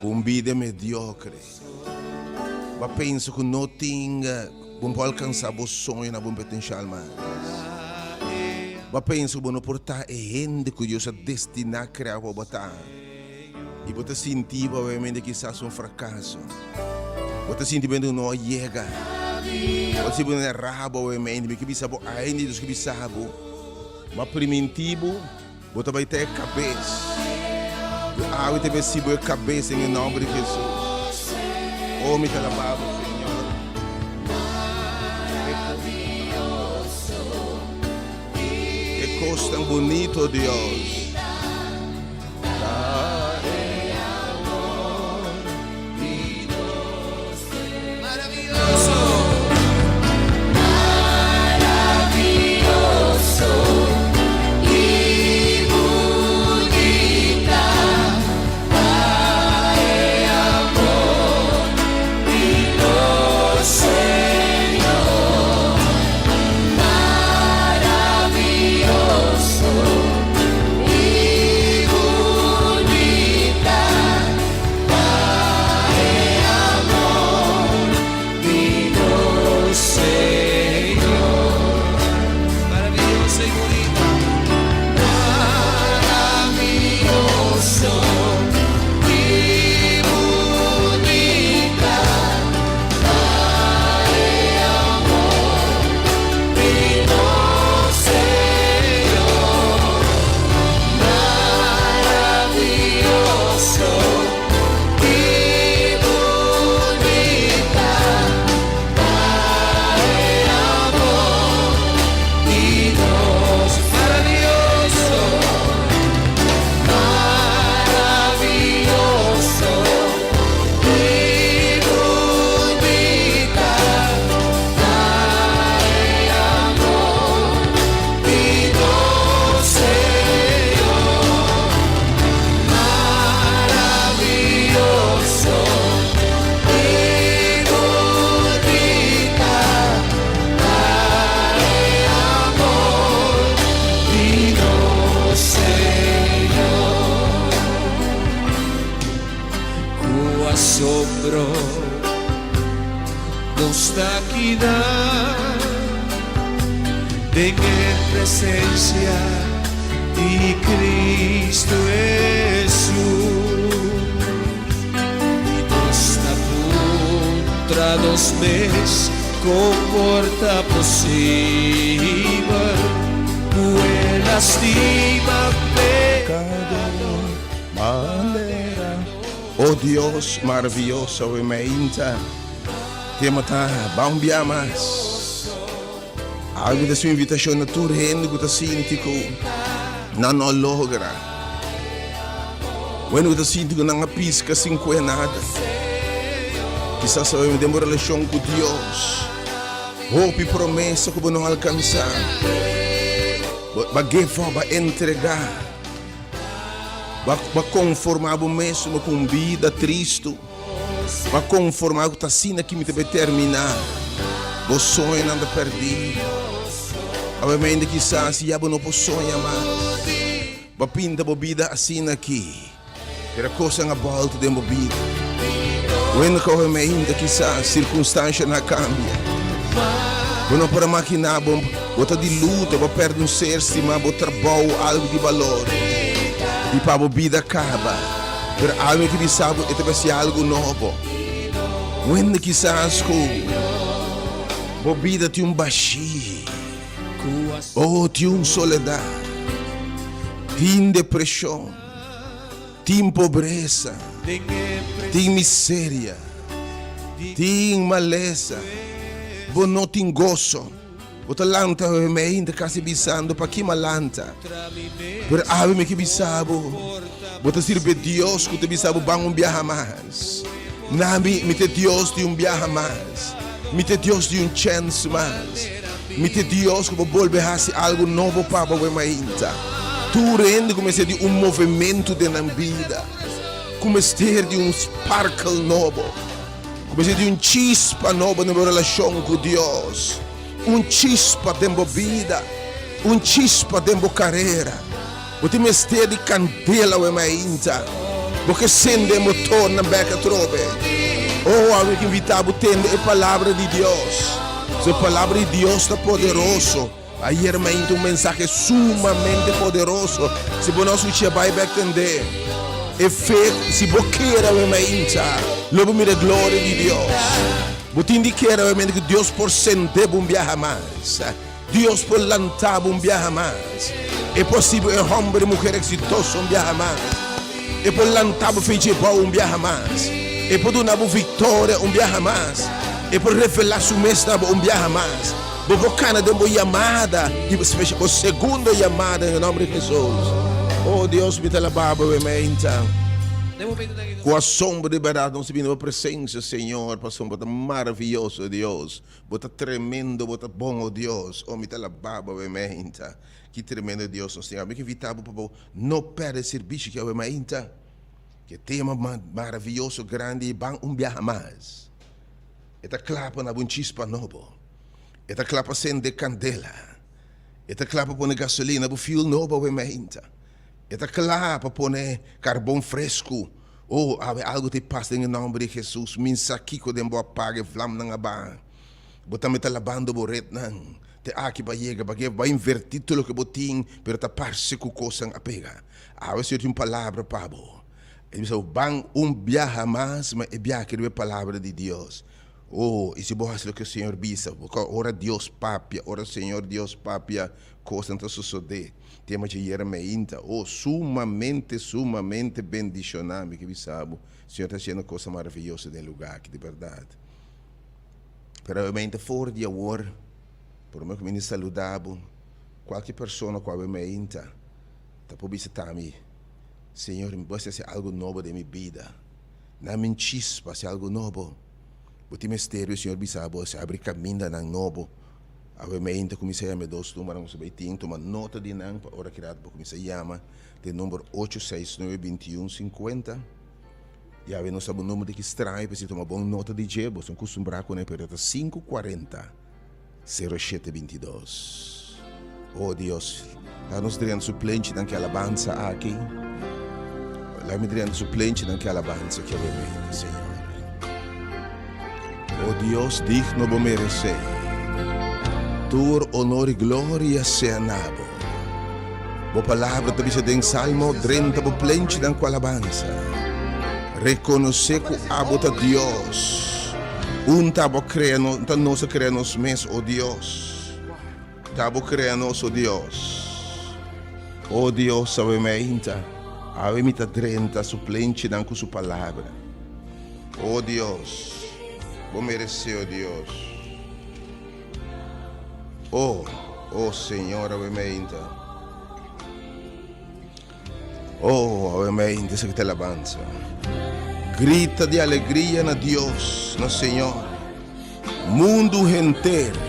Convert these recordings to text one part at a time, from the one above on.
Uma vida mediocre. Mas penso que não tinha, vamos alcançar o sonho na bom potencial mais. Mas penso que não portar é gente que Deus destinar a criar para botar. E você sentir obviamente que isso é um fracasso. Você sentir que não chega. Você sentir que é rabo obviamente, que sabe ainda dos que sabe. Mas primitivo, você vai ter cabeça. Ah, eu te sibo a cabeça em nome de Jesus. Oh, me alabado, Senhor. Que coisa tão bonito, Deus. En presencia de Cristo Jesús y nuestra contra dos mes comporta posible buena estima Pecado manera. Oh Deus maravilhoso, obviamente. Tema tá bambia mais. Algo da sua invitação na tua renda que está sentindo não logra. Quando está sentindo não pisca sem nada. Quizás eu me uma relação com Deus. Hope e promessa que não alcançar. Mas give up, vai entregar. Vai conformar o mesmo com vida triste. Vai conformar o que está sendo que me deve terminar. O sonho não está perdido. Obviamente quizás se já não posso sonhar mais. Mas pinta a vida assim aqui. Era coisa na volta de uma vida. Quando que obviamente quizás circunstância não cambia. Não para maquinar, bota de luta, para perder um ser estimado, para trabalho, algo de valor. E para a vida acaba. Mas algo que sabe é que ser algo novo. Quando quizás a vida tem baixinho. Oh, tem soledade, tem depressão, tem pobreza, tem miséria, tem maleza, você não tem gozo. Você lanta ainda quase bisando para que malanta. Mas ave que bisabo, você sirve Deus que te bisabo bang viaja mais. Nami me te Deus de viaja mais, me te Deus de chance mais. Mite Deus que vai volver a fazer algo novo para você ainda. Tu rende como se de movimento de na vida, como se de sparkle novo, como se de chispa nova na relação com Deus, chispa de vida, chispa de carreira. Você me de candela você ainda. porque sendemos torna beca trobe. Oh, ave que invitamos tende a palavra de Deus. A palavra de Deus está poderoso. Ayer me entrou um mensagem sumamente poderoso. Se você vai entender, é fé, se você quer me entrar, logo me dá glória de Deus. Você indica que Deus por sentir um viaje mais. Deus por lançar um viaje mais. É possível um homem e mulher exitoso um viaje mais. É por lançar um futebol um viaje mais. É por dar uma vitória um viaje mais. É por revelar sua mestra um viaje mais. Vou cana de uma chamada, a segunda chamada em nome de Jesus. Oh Deus, me dá a barba e me entra. Com a sombra de verdade, nós vimos a presença, Senhor, para sombra maravilhoso, Deus. Bota tremendo, bota bom, oh Deus. Oh, me dá a barba e me entra. Que tremendo Deus, nós temos. Me invitamos para não perder serviço que eu me entra. Que tema maravilhoso, grande e bom, viaje mais. Eta clapa na chispa novo. Eta clapa acende candela. Eta clapa pone gasolina, fuel novo e meinta. Eta clapa pone carvão fresco. Oh, algo te passa em nome de Jesus. Minsa kiko dembo apague flam nang aba. Botame ta labando boret nang. Te aqui ba yega ba invertir tudo que botin, pero ta parse ku kosang apega. Awe se tem palavra pabo. Ele diz, bang viaja mais, mas é viaje que é palavra de Deus. Oh, e se você faz o que o Senhor visa, ora Deus papia, ora Senhor Deus papia, coisa não sucede. Tema de Jeremiah, oh, sumamente bendicionado, que sabe, o Senhor está fazendo coisa maravilhosa no lugar, que de verdade. Pero realmente fora de agora, por meu que me saludava, qualquer pessoa que me entra, está por visitar-me. Senhor, você é algo novo de minha vida. Na minha chispa, é algo novo. O mistério, Senhor, bisabo, se abre caminho na novo. A mente comecei a me dar os números, toma nota de não, para hora que dá, comecei a chamar, de número 869-2150. E aí nós sabemos o número que extrai, para se tomar boa nota de jebo, são acostumbrados com ele, para 540-0722. Oh Deus, lá nos dando suplente naquela alabança aqui. Lá me dando suplente naquela alabança que eu vejo, Senhor. Oh Deus, digno vos merecer. Tu honor e glória sea nabo. Bo palavra te dice em Salmo 30, bo plente dan alabanza. Reconocer que abota Deus. Tabo crea nos crea nos mes, oh Deus. Tabo crea nos, oh Deus. Oh Deus, sabe me inta. Ave mita 30 suplente dan com sua palavra. Oh Deus. Vou merecer, oh Deus. Oh Senhor, obviamente. Oh, obviamente, isso que te alabanza. Grita de alegria na Deus, no Senhor. Mundo inteiro.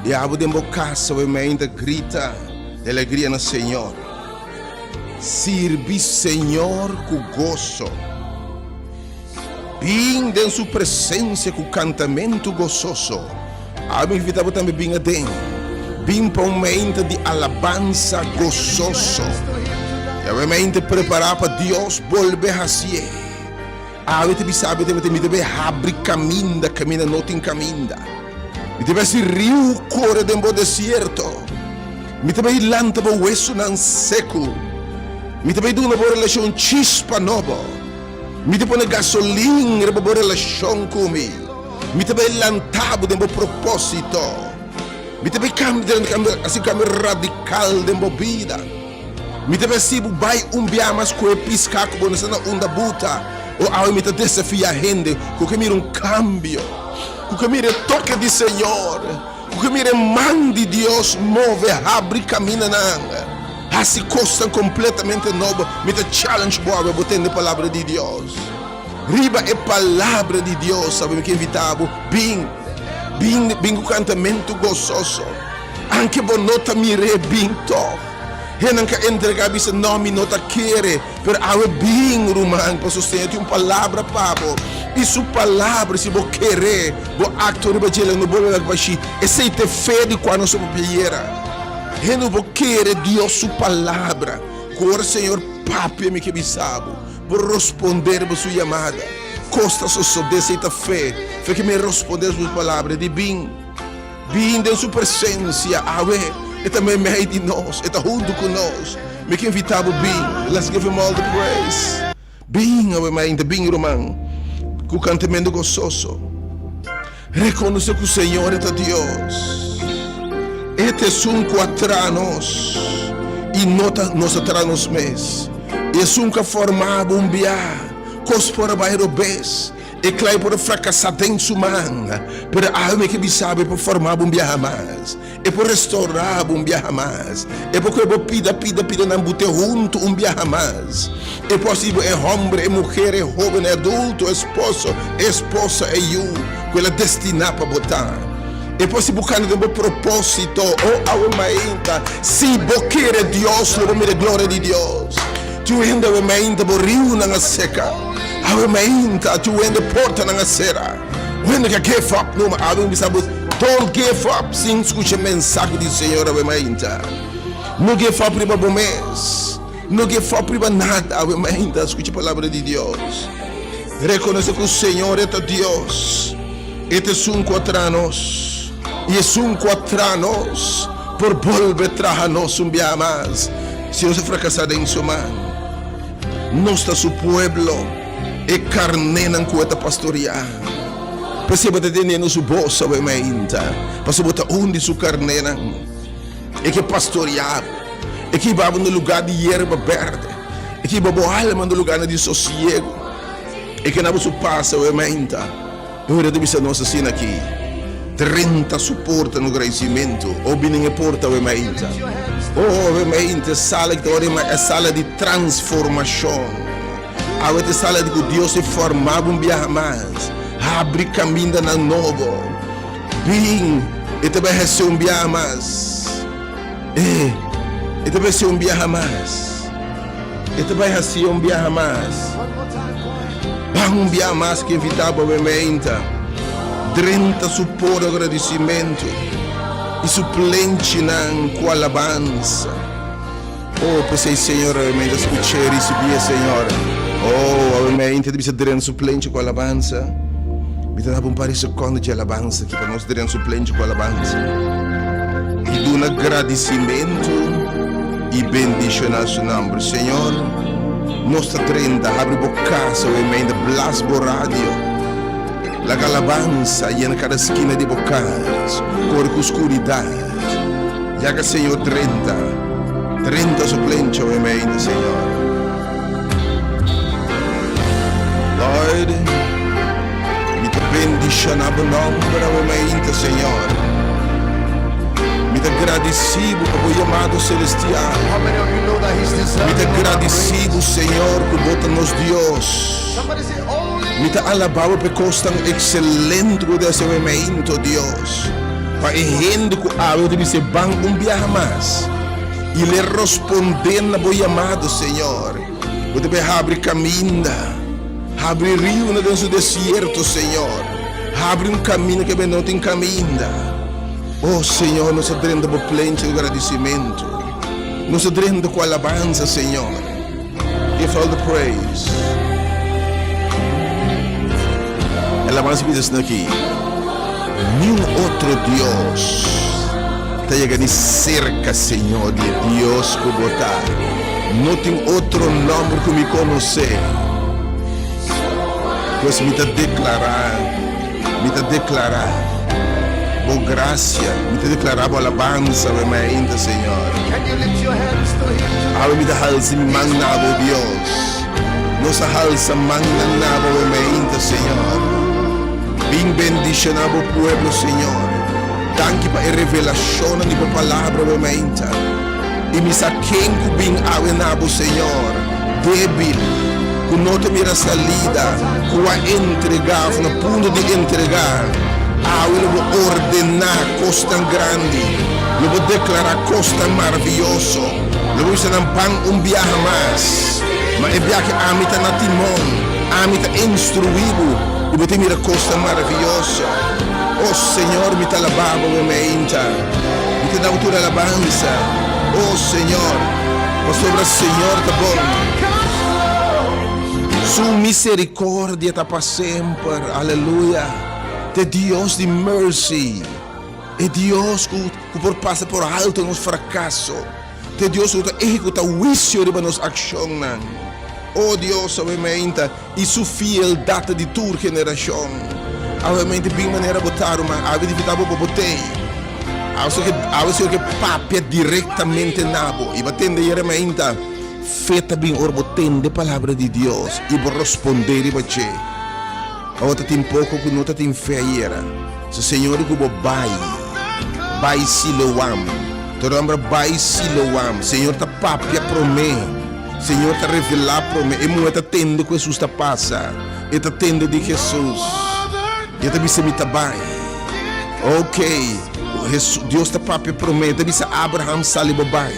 E a de casa, obviamente, grita de alegria no Senhor. Sirvi, Senhor, com gozo. Vim em sua presença com cantamento gozoso. A minha vida também vinha dentro. Vim para uma mente de alabança gozoso. E a minha mente preparar para Deus volver a ser. A minha mente sabe que me deve abrir caminho, caminho não tem caminho. Me deve ser rio corre dentro do deserto. Me deve ir lanta para o hueso não seco. Me deve dar uma relação chispa nova. Mi te pone gasolina para a relação comigo. Mi te vai lantabo de meu propósito. Mi te vai cambiar assim radical de minha vida. Mi te vai se vai viaje mais com piscar como nessa onda buta. Ou ao me te desafiar a gente, com que mira cambio. Com que mira toque de Senhor. Com que mira mão de Deus move, abre caminho na. Assim coisa completamente nova. Me te challenge boa, botando a palavra de Deus. Riba é palavra de Deus, sabe que invitavo. Bem com cantamento gozoso. Anche bo nota mire binto. E não quer entregar esse nome nota querer, pero ave bem rumang para sustentar uma palavra pabo. E sua palavra se bo querer, bo acto riba gela no bolo da baixi. E se te fede quando sua piera. E não vou querer Deus sua palavra. Cor Senhor papi me que bisabo. por responder a sua chamada. Costa só dessa fé, fé que me responder as suas palavras de bem em sua presença, e também meio de nós, e junto conosco. Me que invitava bem, let's give him all the praise. Bem, ainda bem, irmão, com o cantamento gozoso. Reconhecer que o Senhor é Deus. Este é um quatranos e nós atrás mês. É um que formava biá, cos por bairro bes, e claro por fracassar dentro humana, para alma que sabe por formar biá mais, e por restaurar biá mais, e por que pida na bute junto biá mais. É possível é homem, é mulher, é jovem, é adulto, é esposa é eu, que ela destina para botar. É possível buscar um propósito, ou ainda, se boquear é Deus, louvame a glória de Deus. Tu ainda ainda borriu na seca, ainda tu ainda porta na cera. Ainda que give up, não don't give up, sim, escute a mensagem do Senhor, ainda. Não give up para o mês, não give up para nada, ainda, escute a palavra de Deus. Reconheça que o Senhor é Deus. Este é um quatranos. E é um quatranos por volver trazer nós dia mais. Se você fracassar em sua mão, nosso pueblo é carne na cueta pastorear. Perceba de ter no seu bolso, para você botar onde sua carne é que pastorear, é que vai no lugar de erva verde, é que vai alma no lugar de sossego, é que não se passa, eu deve ser nossa cena aqui. 30 suporta no agradecimento, ou bem porta, obviamente, sala que é sala de transformação. A sala de que Deus se formava dia mais, abre caminho na novo. Bem, e também ser dia mais. E também ser dia mais. E também ser dia mais. Dia mais que evitava, obviamente. 30 suporte agradecimento e suplente com alabança. Oh, pensei, Senhor, me escutei e recebi, Senhor. Oh, obviamente, deve ser 30 suplente com alabança. Me dá um par de segundos de alabança, que para nós 30 suplente com alabança. E do agradecimento e bendição ao seu nome, Senhor. Nossa 30, abre boca, obviamente, blasbo rádio. La alabança e em cada esquina de bocas, cor com escuridade. Já que Senhor 30 suplente, obviamente, Senhor. Lord, me te bendiga no nome, obviamente, Senhor. Me te agradecido por o chamado celestial. Me te agradecido, Senhor, por botar-nos Deus. Me te alabava por costar excelente desse momento, Deus. Para gente que eu deve ser bem dia mais. E lhe responder na boa chamado, Senhor. Eu deve abrir caminho, abrir rio no deserto, Senhor. Abre caminho que não tem caminho. Oh, Senhor, nós adrendo por plente de agradecimento. Nós adrendo com alabança, Senhor. Give all the praise. Alabança me diz aqui. Nenhum outro Deus está chegando cerca, Senhor, de Deus que botar. Não tem outro nome que me conhecer. Pois me declarar boa graça, me declarar boa alabança, ainda, Senhor. Me dá halsa manabo, Deus. Nossa halsa manabo, ainda, Senhor. Bem bendicionado pueblo, Senhor. Danke para a revelação de tua palavra, obviamente. E me saquem que bem awenabo, Senhor. Débil, que não te mira salida, que vai entregar, no ponto de entregar. Eu vou ordenar coisa tão grande. Eu vou declarar coisa tão maravilhosa. Eu vou ensinar um viagem mais. Mas é viagem a mim está na timão, a mim está instruído. E você mira coisa maravilhosa. Oh Senhor, me está alabando, me te dá toda alabança. Oh Senhor, para sobre o Senhor tá bom. Sua misericórdia está para sempre. Aleluia. É Deus de mercy. É Deus que por passa por alto nos fracasso. É Deus que executa o juízo de nossa ação. Oh Deus, obviamente, e sua fieldade de tua geração. Obviamente, bem maneira botar uma ave de vida para botei. Ao que papia diretamente nabo e batendo diretamente feita bem orbotende a palavra de Deus e vou responder e bater. Agora tem pouco que não tem fé era. Se o Senhor que vou vai Siloam. Tu lembra vai Siloam. Senhor tá papia para mim. Senhor tá revelar para mim. E muito atende que Jesus tá passa. E tá atende de Jesus. E tá bisa me tabai. Ok. Deus está papia para mim. Tá bisa Abraham salibabai.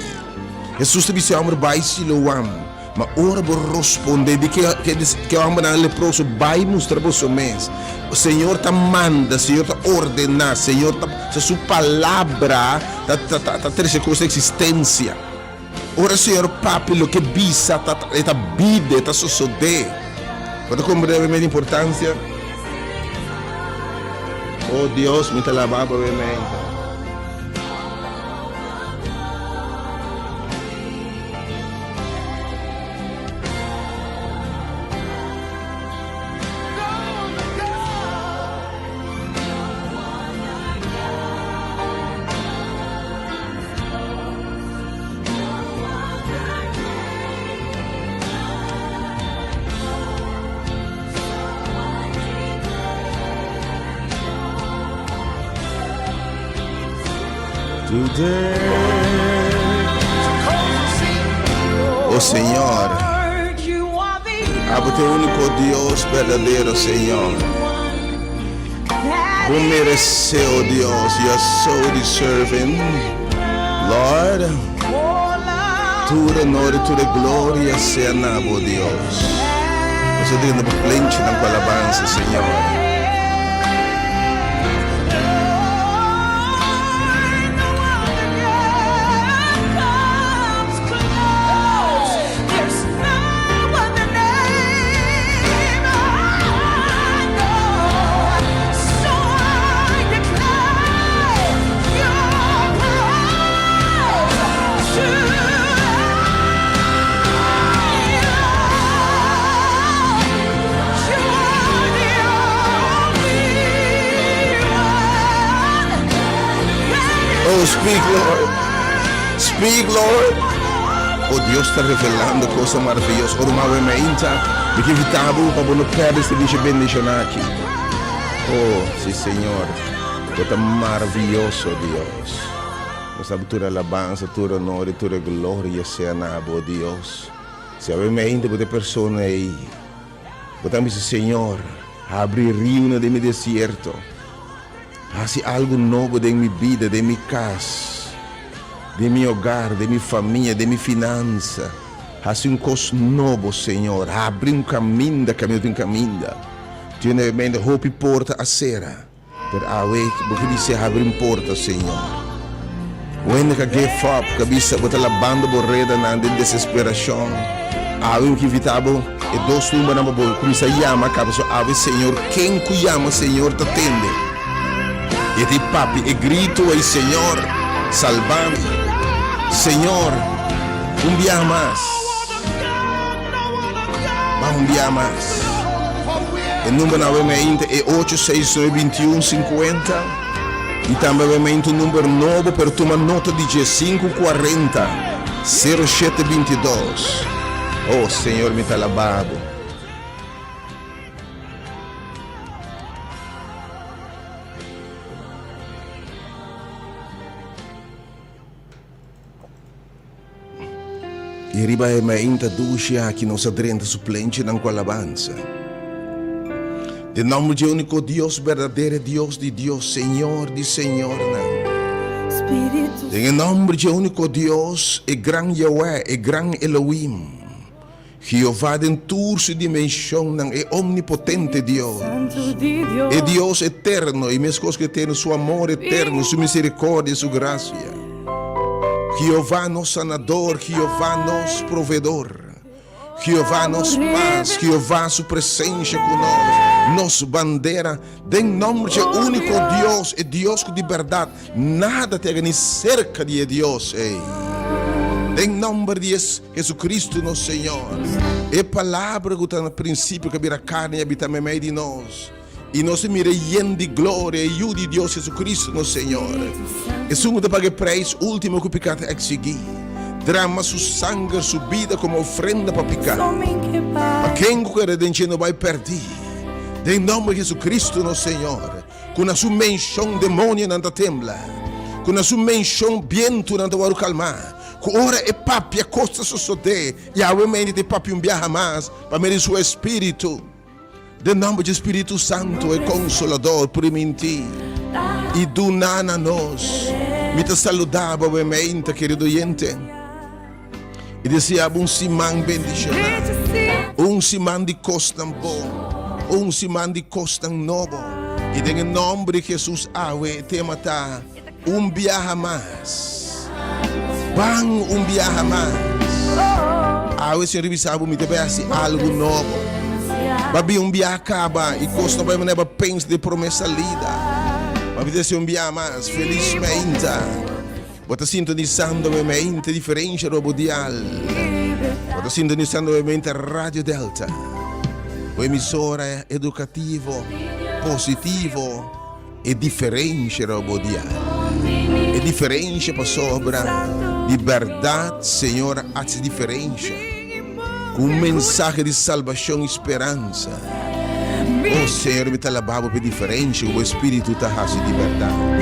Jesus tá bisa amor vai Siloam. Mas ora vou responder de que o homem leproso vai mostrar para o mês. O Senhor te manda, o Senhor te ordena, o Senhor te sua palavra está trazendo coisa existência. Ora Senhor papi o que bisa está vida está suceder. Pode compreender a importância? Oh Deus me te lavar brevemente. Oh Senhor, Abate único Deus verdadeiro, Senhor. Who mereceu, oh Deus, you are so deserving, Lord. Toda honra e toda glória seja nabo, Deus. Você diz no plente na alabança, Senhor. Oh, speak, Lord. Speak, Lord. Oh, Deus está revelando coisas maravilhosas. Oh, nuevamente, de que vitabo para não perder este bicho bendição aqui. Oh, sim, Senhor. Coisa maravilhoso, Deus. Nossa toda alabança, toda honra e toda glória seja na boa Deus. Se obviamente para pessoa aí, botamos Senhor, abrir rio de meu deserto. Hace algo novo de minha vida, de minha casa, de meu hogar, de minha família, de minha finança. Hace coisa novo, Senhor. Abre caminho de caminho. Tiene mente hope porta a cera. Per awe, porque dice abre porta, Senhor. When ka give up, kabisa bota la banda borreda na de desesperação. Awe que vitabo e dos números na bobo, kumisa yama kabaso awe, Senhor. Quem kuyama, Senhor, te atende. E di papi e grito ai Senhor, salvame, Senhor, dia mais, dia mais. O número novamente é 869-2150 e também o número novo para tomar nota de 540-0722. Oh Senhor, me está alabado. E riba é mainta ducha que nos adrenta suplente na alabança. De nome de único Deus, verdadeiro Deus de Deus, Senhor de Senhor. Em nome de único Deus, e gran Yahweh, e gran Elohim. Jeová de toda sua dimensão, é omnipotente Deus. É Deus eterno, e mesmo coisas que tem seu amor eterno, sua misericórdia, sua graça. Jeová nos sanador, Jeová nos provedor, Jeová nos paz, Jeová sua presença conosco, nossa bandeira, em nome de único Deus, é Deus de verdade, nada te nem cerca de Deus, em nome de Jesus Cristo, nosso Senhor, é palavra que está no princípio que vira carne e habita no meio de nós, e nós mira de glória e de Deus Jesus Cristo, nosso Senhor, é sumo de pagar preço último que o pecado exigir. Drama su sangue, su vida como ofrenda para picar. Para quem que redente não vai perder. Em nome de Jesus Cristo, nosso Senhor. Com a sua menção, demônio não tembla. Com a sua menção, viento não vai calmar. Com hora é papi, a costa sucede. E a mente de papi viaja mais. Para medir seu espírito. De nome de Espírito Santo, é consolador por mentir. E do nana nós. Me te saludava, obviamente, querido oyente. E deseava simão bendicionado, simão de costa bom, simão de costa novo. E em nome de Jesus, te matar viaje mais. Bang viaje mais. Se revisava, me deve ser algo novo. Babi viaje acaba e costa vai me pensa de promessa lida. Babi deve ser viaje mais, felizmente. Bota sintonizando a mente diferente do mundial. Bota sintonizando a mente Radio Delta. Uma emissora educativo, positivo e diferente do mundial. É diferente para sobra de verdade, Senhor, a diferença. Com um mensagem de salvação e esperança. Oh, Senhor, me está lavando por diferente, o Espírito está fazendo de verdade.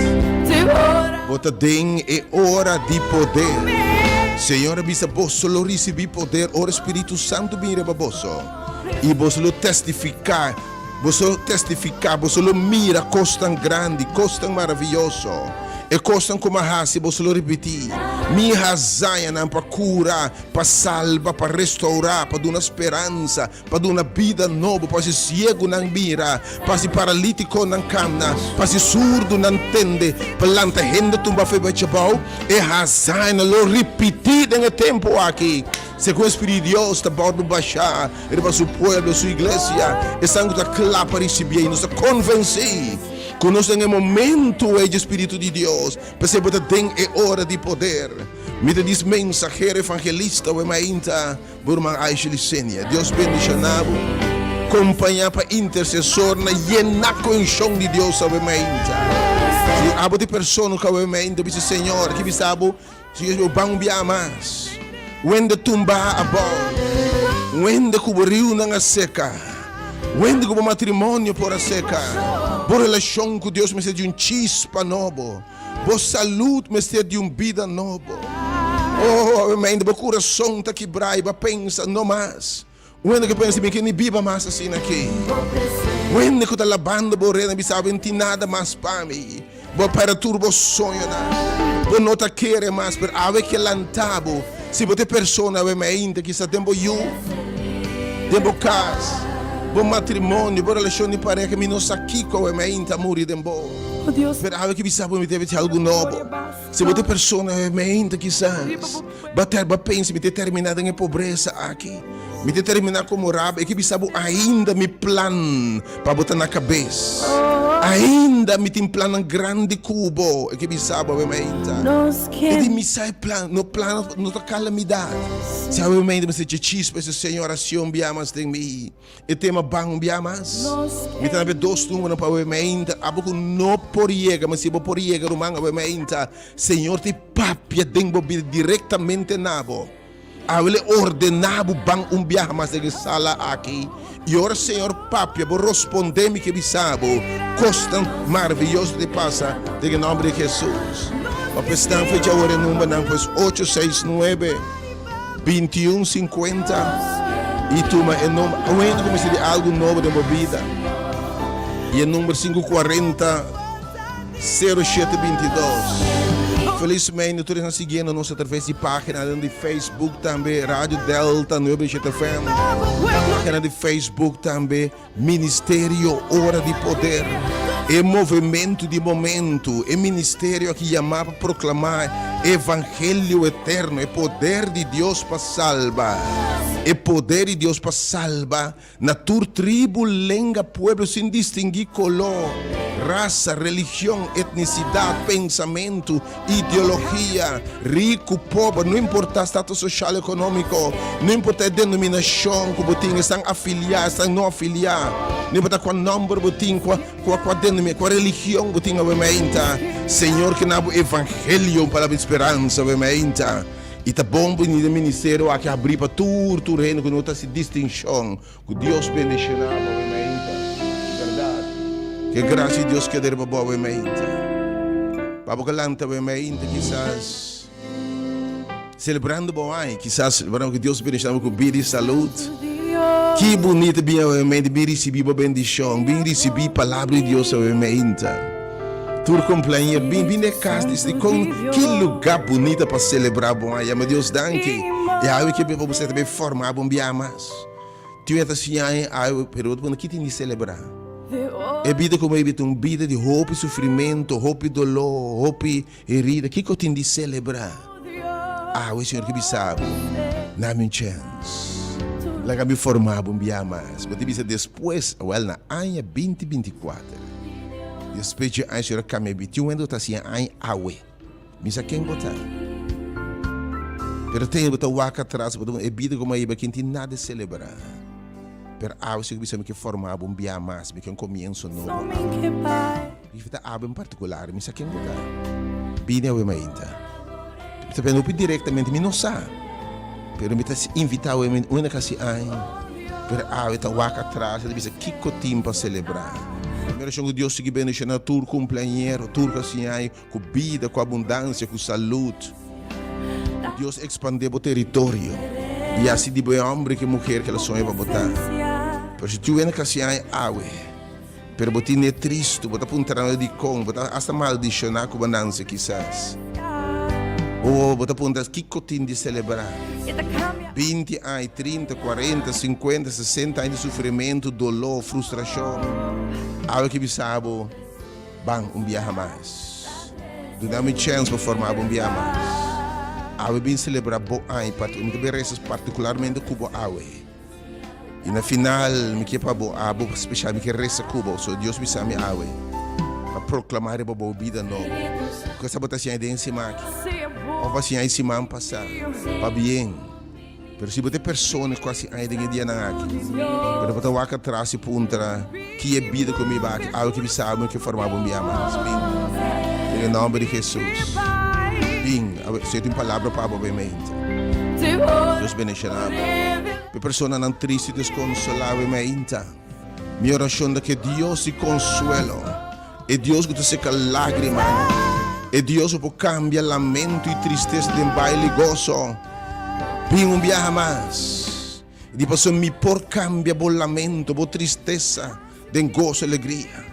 Bota den é hora de poder. Senhor, bisa posso receber poder, o Espírito Santo vira para você. E você testificar, você mira coisa tão grande, coisa tão maravilhosa. E coisa como a se você repetir. Me razão para curar, para salvar, para restaurar, para dar uma esperança, para dar uma vida nova, para ser cego não mira, para ser paralítico não camina, para ser surdo não entende, para lança gente tumba feba chabau, e razão lo repetir em tempo aqui. Segundo o Espírito de Deus está para baixar, ele para o povo, sua igreja, e sangue está claro para receber, e nos convencer. Conosco em momento é de Espírito de Deus. Perceba que tem hora de poder. Me diz mensageiro evangelista, o mainta, burma Aisha Licenia. Deus bendicionado. Acompanhar para intercessor na llena com chão de Deus, o mainta. Se abo de pessoa que o mainta, diz Senhor, que bisabo, se eu bang bia mais. Wende tumba a bom. Wende cobriu na seca. Wende como matrimônio por a seca. Por relação com Deus, me de chispa novo. Por saúde, me de vida novo. Oh, meu coração está quebrado, pensa, não mais. Quando que pensa que nem viva mais assim aqui. Quando que está lavando, borrendo, não sabe nada mais para mim. Vou para turbo sonho, vou não te querer mais, pero ave que lantabo. Se você persona, eu me ainda que está tempo tempo casa. Bom matrimônio, boa relação de pareja, me não aqui com a minha inta muri de bom. Pero ave que bisabo me deve ter algo novo. Se você persona, eu me ainda quizás. Bater, pensa, me determinada em pobreza aqui. Me determinar como rabo, e que bisabo ainda me plan para botar na cabeça. Ainda me tem plano grande cubo, e que bisabo eu me ainda. E de me sai plano, no plano, no calamidade. Se eu me ainda me sente chispa, esse Senhor oração biamas tem mim. E tema bang biamas. Me tem dois números para eu me ainda. Abo no poriega, mas se eu poriega rumanga eu me ainda. Senhor te papia dengo diretamente nabo. Ele ordenava bang biamas mas de sala aqui. E ora Senhor papia, vou responder-me que bisabo. Costa maravilhoso de passa, em nome de Jesus. A pessoa fecha o número, não, pois 869-2150. E toma o nome, eu comecei de algo novo da minha vida. E o número 540-0722. Felizmente, todos estão seguindo nós através de página de Facebook também, Rádio Delta 97 FM. Página de Facebook também, Ministério Hora de Poder. É movimento de momento, é ministério que chamava para proclamar Evangelho eterno, é poder de Deus para salvar. É poder de Deus para salvar na tua tribo, lenga, pueblo, sem distinguir color, raça, religião, etnicidade, pensamento, ideologia, rico, pobre, não importa status social e econômico, não importa a denominação que você estão afiliados, estão não afiliados, não importa qual número você qual religião você tem, obviamente, Senhor, que não é evangelho para a esperança, obviamente. E tá bom para o ministério aqui abrir para todo o reino com outra distinção, que Deus bendiga, obviamente, verdade. Que graça de Deus que der para obviamente. Para que lanta, obviamente, quizás celebrando bom aí, quizás celebrando que Deus bendiga com vida e saúde. Que bonito, bem, obviamente, bem receber a bendição, bem receber a palavra de Deus, obviamente. Tur companheiro, bem de casa, com que lugar bonito para celebrar bom aí, meu Deus, danke. E aí que você também formar bom bem mais. Tu é assim aí, período quando que tem de celebrar. É vida como é vida, vida de roupa e sofrimento, roupa e dolor, roupa e herida, que tem de celebrar. O Senhor que me sabe, dá-me chance. Lá me formar bom bem mais. Mas depois, na ano 2024. Depois de a senhora caminha, tu ainda está assim, awe. Misa quem botar. Pero tem botar o aca atrás, botar é vida como aí, quem tem nada a celebrar. Pero se você que formar um dia mais, que um começo novo. E fica aba em particular, misa quem botar. Bine o emainta. Você não pode diretamente me não sabe. Pero me está invitar o emainta, uma casa pero está o aca atrás, ele diz que cotim para celebrar. Primeiro que Deus se bendiga na tua companheiro, tua assim aí, com vida, com abundância, com saúde. Deus expandir o território. E assim de bom homem que mulher que ela sonha para botar. Porque se tu vem na assim aí, pero botar é triste, botar apontar de com, botar hasta maldicionar com abundância quizás. Ou botar apontar que cotim de celebrar. 20 anos, 30, 40, 50, 60 anos de sofrimento, dolor, frustração. Algo que me sabe, bang, dia mais. Dá-me chance para formar dia mais. Algo bem celebrar bom ano, muito bem rezas particularmente Cuba awe. E na final, me que para bom, especial me que reza Cuba, so Deus me sabe awe. Para proclamar a boa vida nova. Porque essa botação é de cima aqui. Ou vai ser em cima passar, para bem. Pero se você pessoa quase aí de dia na aqui, pero botar o aca atrás e punta que é vida comigo aqui, algo que me sabe que formava dia mais. Bem, em nome de Jesus. Bem, você tem palavra para obviamente. Deus bendiga. A pessoa não triste, desconsolada, obviamente. Minha oração é que Deus se consuelo. E Deus que te seca lágrimas. E Deus que cambia lamento e tristeza de baile gozo. Bem dia mais. E depois me por cambia o lamento, a tristeza, de gozo e alegria.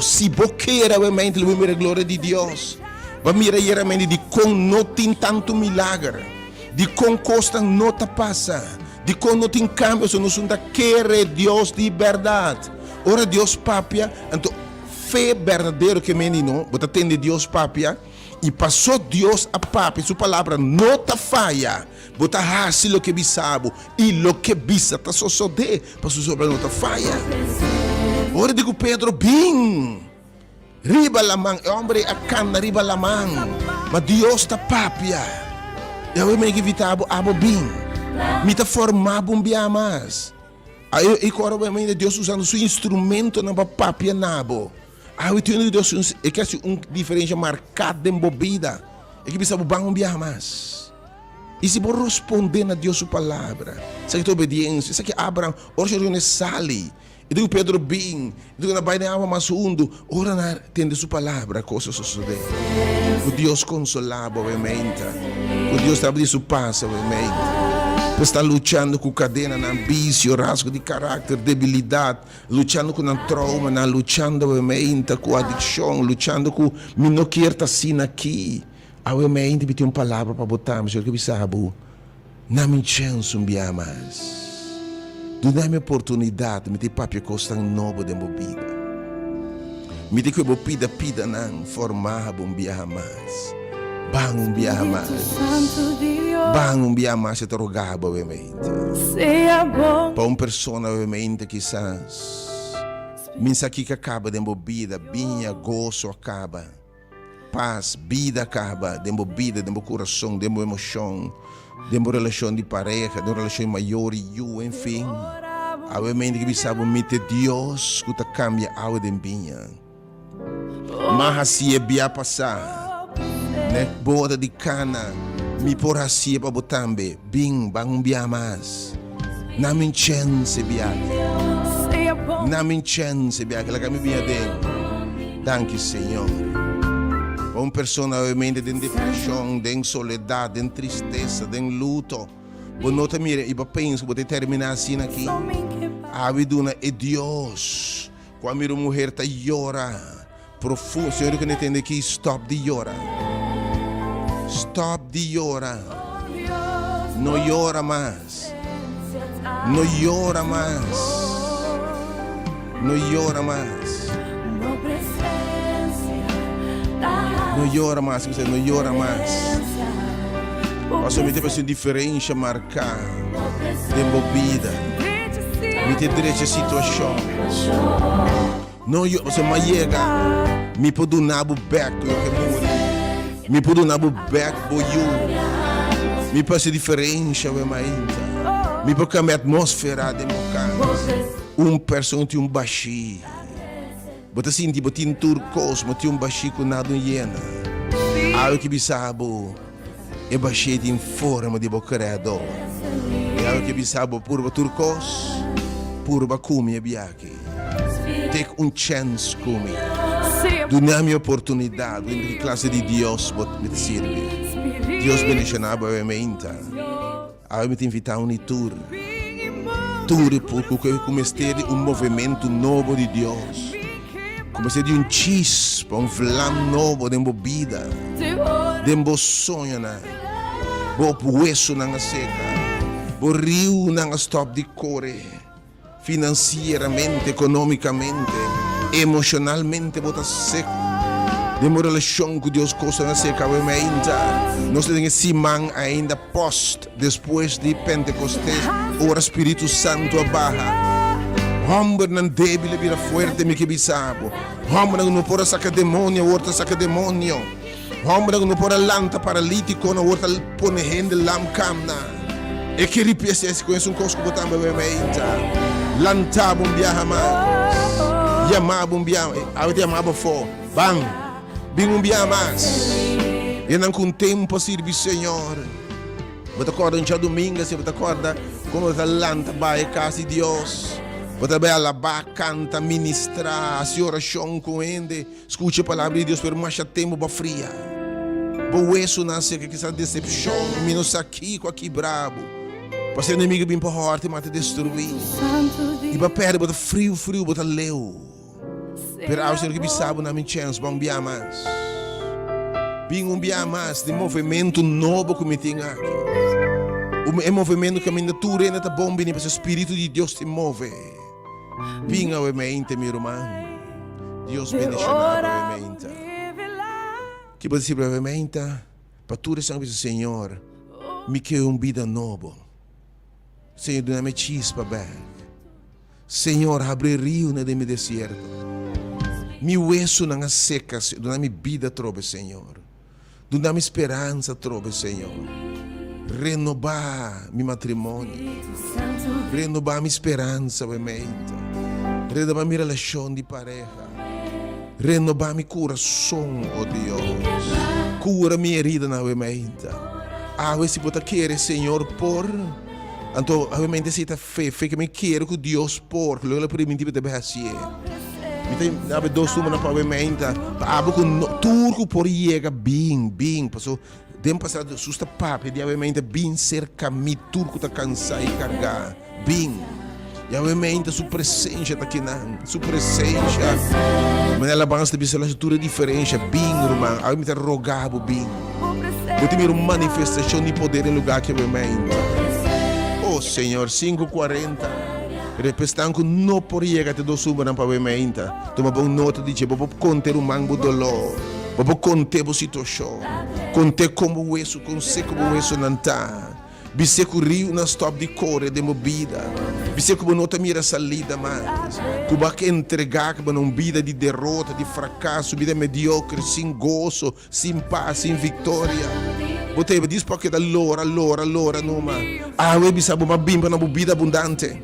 Se você quer realmente a glória de Deus, vai mirar realmente de como não tem tanto milagre, de como costa não te passa, de como não tem cambio, se não quer Deus de verdade. Ora Deus papia, então fé verdadeira que menino, você tem de Deus papia, e passou Deus a papia, sua palavra não te falha. Bota hasil lo que bisabo e lo que bisa tá só de para sua sobra não te falha. Ora digo Pedro bem. Riba lamang, hombre akan na riba lamang. Mas Deus ta papia. Eu me evitava abo bem. Me ta formava biamas. Aí agora obviamente Deus usando seu instrumento na papia nabo. Aí o tio Deus é que diferença marcada em bobida. É que bisa bang biamas. E se você responder a Deus sua palavra, sabe que a obediência, sabe que Abraão, hoje eu não sali, e digo Pedro bem, e digo na baia de água mais fundo, ora na tende sua palavra, a coisa suceder. O Deus consolava, obviamente, o Deus estava de sua paz, obviamente. Está lutando com cadena, na ambício, rasgo de caráter, debilidade, lutando com a trauma, lutando, obviamente, com a adicção, lutando com não querer estar assim aqui. Obviamente, tem uma palavra para botar, mas eu que sabe, não me chance dia mais. Dá-me oportunidade, me tem papel costa novo de movida. Me tem que eu pida não formar dia mais. Bang um dia mais. Santo Dio, Bang um dia mais se te rogava, obviamente. sia bom. Para uma pessoa, obviamente, quizás, minha aqui que acaba de vida, binha, gozo acaba, paz, vida acaba, de vida, de coração, de emoção, de relação de pareja, de relação maior e eu, enfim. Obviamente que sabe que Deus que cambia algo de binha. Mas assim é bia passar, né? Boda de cana, me por assim para botambe, bing, bang bia mais. Na minha chance bia. Sia bom. Na minha chance bia, aquela que me bia dentro. Danke, Senhor. Uma pessoa obviamente de depressão, de soledade, de tristeza, de luto. Você não mira e pensa que você terminar assim aqui. A vida é Deus. Quando a mulher está chorando profundo, o Senhor que não entende que stop de chorar. Stop de chorar. Não chora mais. Não chora mais. Não chora mais. Não chora mais. Você não chora mais. Posso me ter uma diferença marcar. De movida. Me ter direito a situação. Não você me chega. Me pode dar o back eu que morri. Me pode dar o back for you. Me passa diferença ainda. Me pode cambiar a atmosfera de meu pessoa tem baixi. Você sente que tem turcos, mas tem baixi com nada hiena. Algo que bisabo é baixi em forma de bocredo. E algo que bisabo purba turcos, purba come biaki. Take chance come. Dá-me oportunidade em que classe de Deus me serve. Deus me deixa obviamente. Eu me invitar a um tour. Tour porque comecei movimento novo de Deus. Comecei de chispa, flam novo de vida. De sonho na. Bo hueso na seca. Bo rio na stop de corre. Financeiramente, economicamente, emocionalmente, bota seco. De uma relação com Deus, coisa na seca, ainda. Nós temos simão ainda post, depois de Pentecostés, ora Espírito Santo a barra. Homem não débil vira forte, me que bisabo. Homem não pode sacar demônio, outra saca demônio. Homem não pode lanta paralítico, na outra põe rende lam camna. E que ripiese esse conhece coisa que botamos ainda. Lantabo biaha mais. Yamabo biaha, eu te amava for. Bang. Bing biaha mais. E não com tempo servir Senhor. Você acorda um dia domingo, você acorda como você lanta vai casa de Deus. Você vai alabar, canta, ministrar, a oração com ele. Escute a palavra de Deus por mais tempo para fria. Por isso nasce que essa decepção, menos aqui com aqui brabo. Para ser inimigo bem para forte, mas te destruir. E para perder, bota frio, bota leu. Pero ao Senhor que sabe na minha chance, vamos biar mais. Bem biar mais de movimento novo que me tem aqui. O movimento que a minha natura ainda está bom, bem, para o Espírito de Deus te move. Bem ao mente, meu irmão. Deus bendice a mente. Que pode ser brevemente, para tudo isso, Senhor, me quer vida nova. Senhor, dá-me chispa back. Senhor, abre rio no meu deserto. Me hueso na seca, dá-me vida trove, Senhor. Dá-me esperança trove, Senhor. Renovar meu matrimônio. Renovar minha esperança, obviamente. Renovar minha relação de pareja. Renovar meu coração, oh Deus. Cura minha herida, obviamente. Se você quer, Senhor, por... Então, obviamente, se está fé que me quero que Deus por, que logo primitivo deve assim. Me tem dois semanas para obviamente, abo com turco por chega bem, passou tempo passado susta papo, de obviamente bem cerca me turco tá cansado e carregar, bem. E obviamente sua presença tá aqui na, sua presença. Mas ela basta de ser tudo diferente, bem, irmão. Obviamente rogado bem. Você tem uma manifestação de poder em lugar que obviamente. Oh Senhor, 5:40. Repestanco não por chegar te do suba na pavimenta. Toma bom nota de tipo conter o mango dolor. Babo conte a situação. Conte como isso, conte como isso não está. Bise que o rio não stop de correr de movida. Bise que não mira salida mais. Que vai entregar que não vida de derrota, de fracasso, vida mediocre, sem gozo, sem paz, sem vitória. Você diz porque da allora, numa. Eu bisa uma bimba na vida abundante.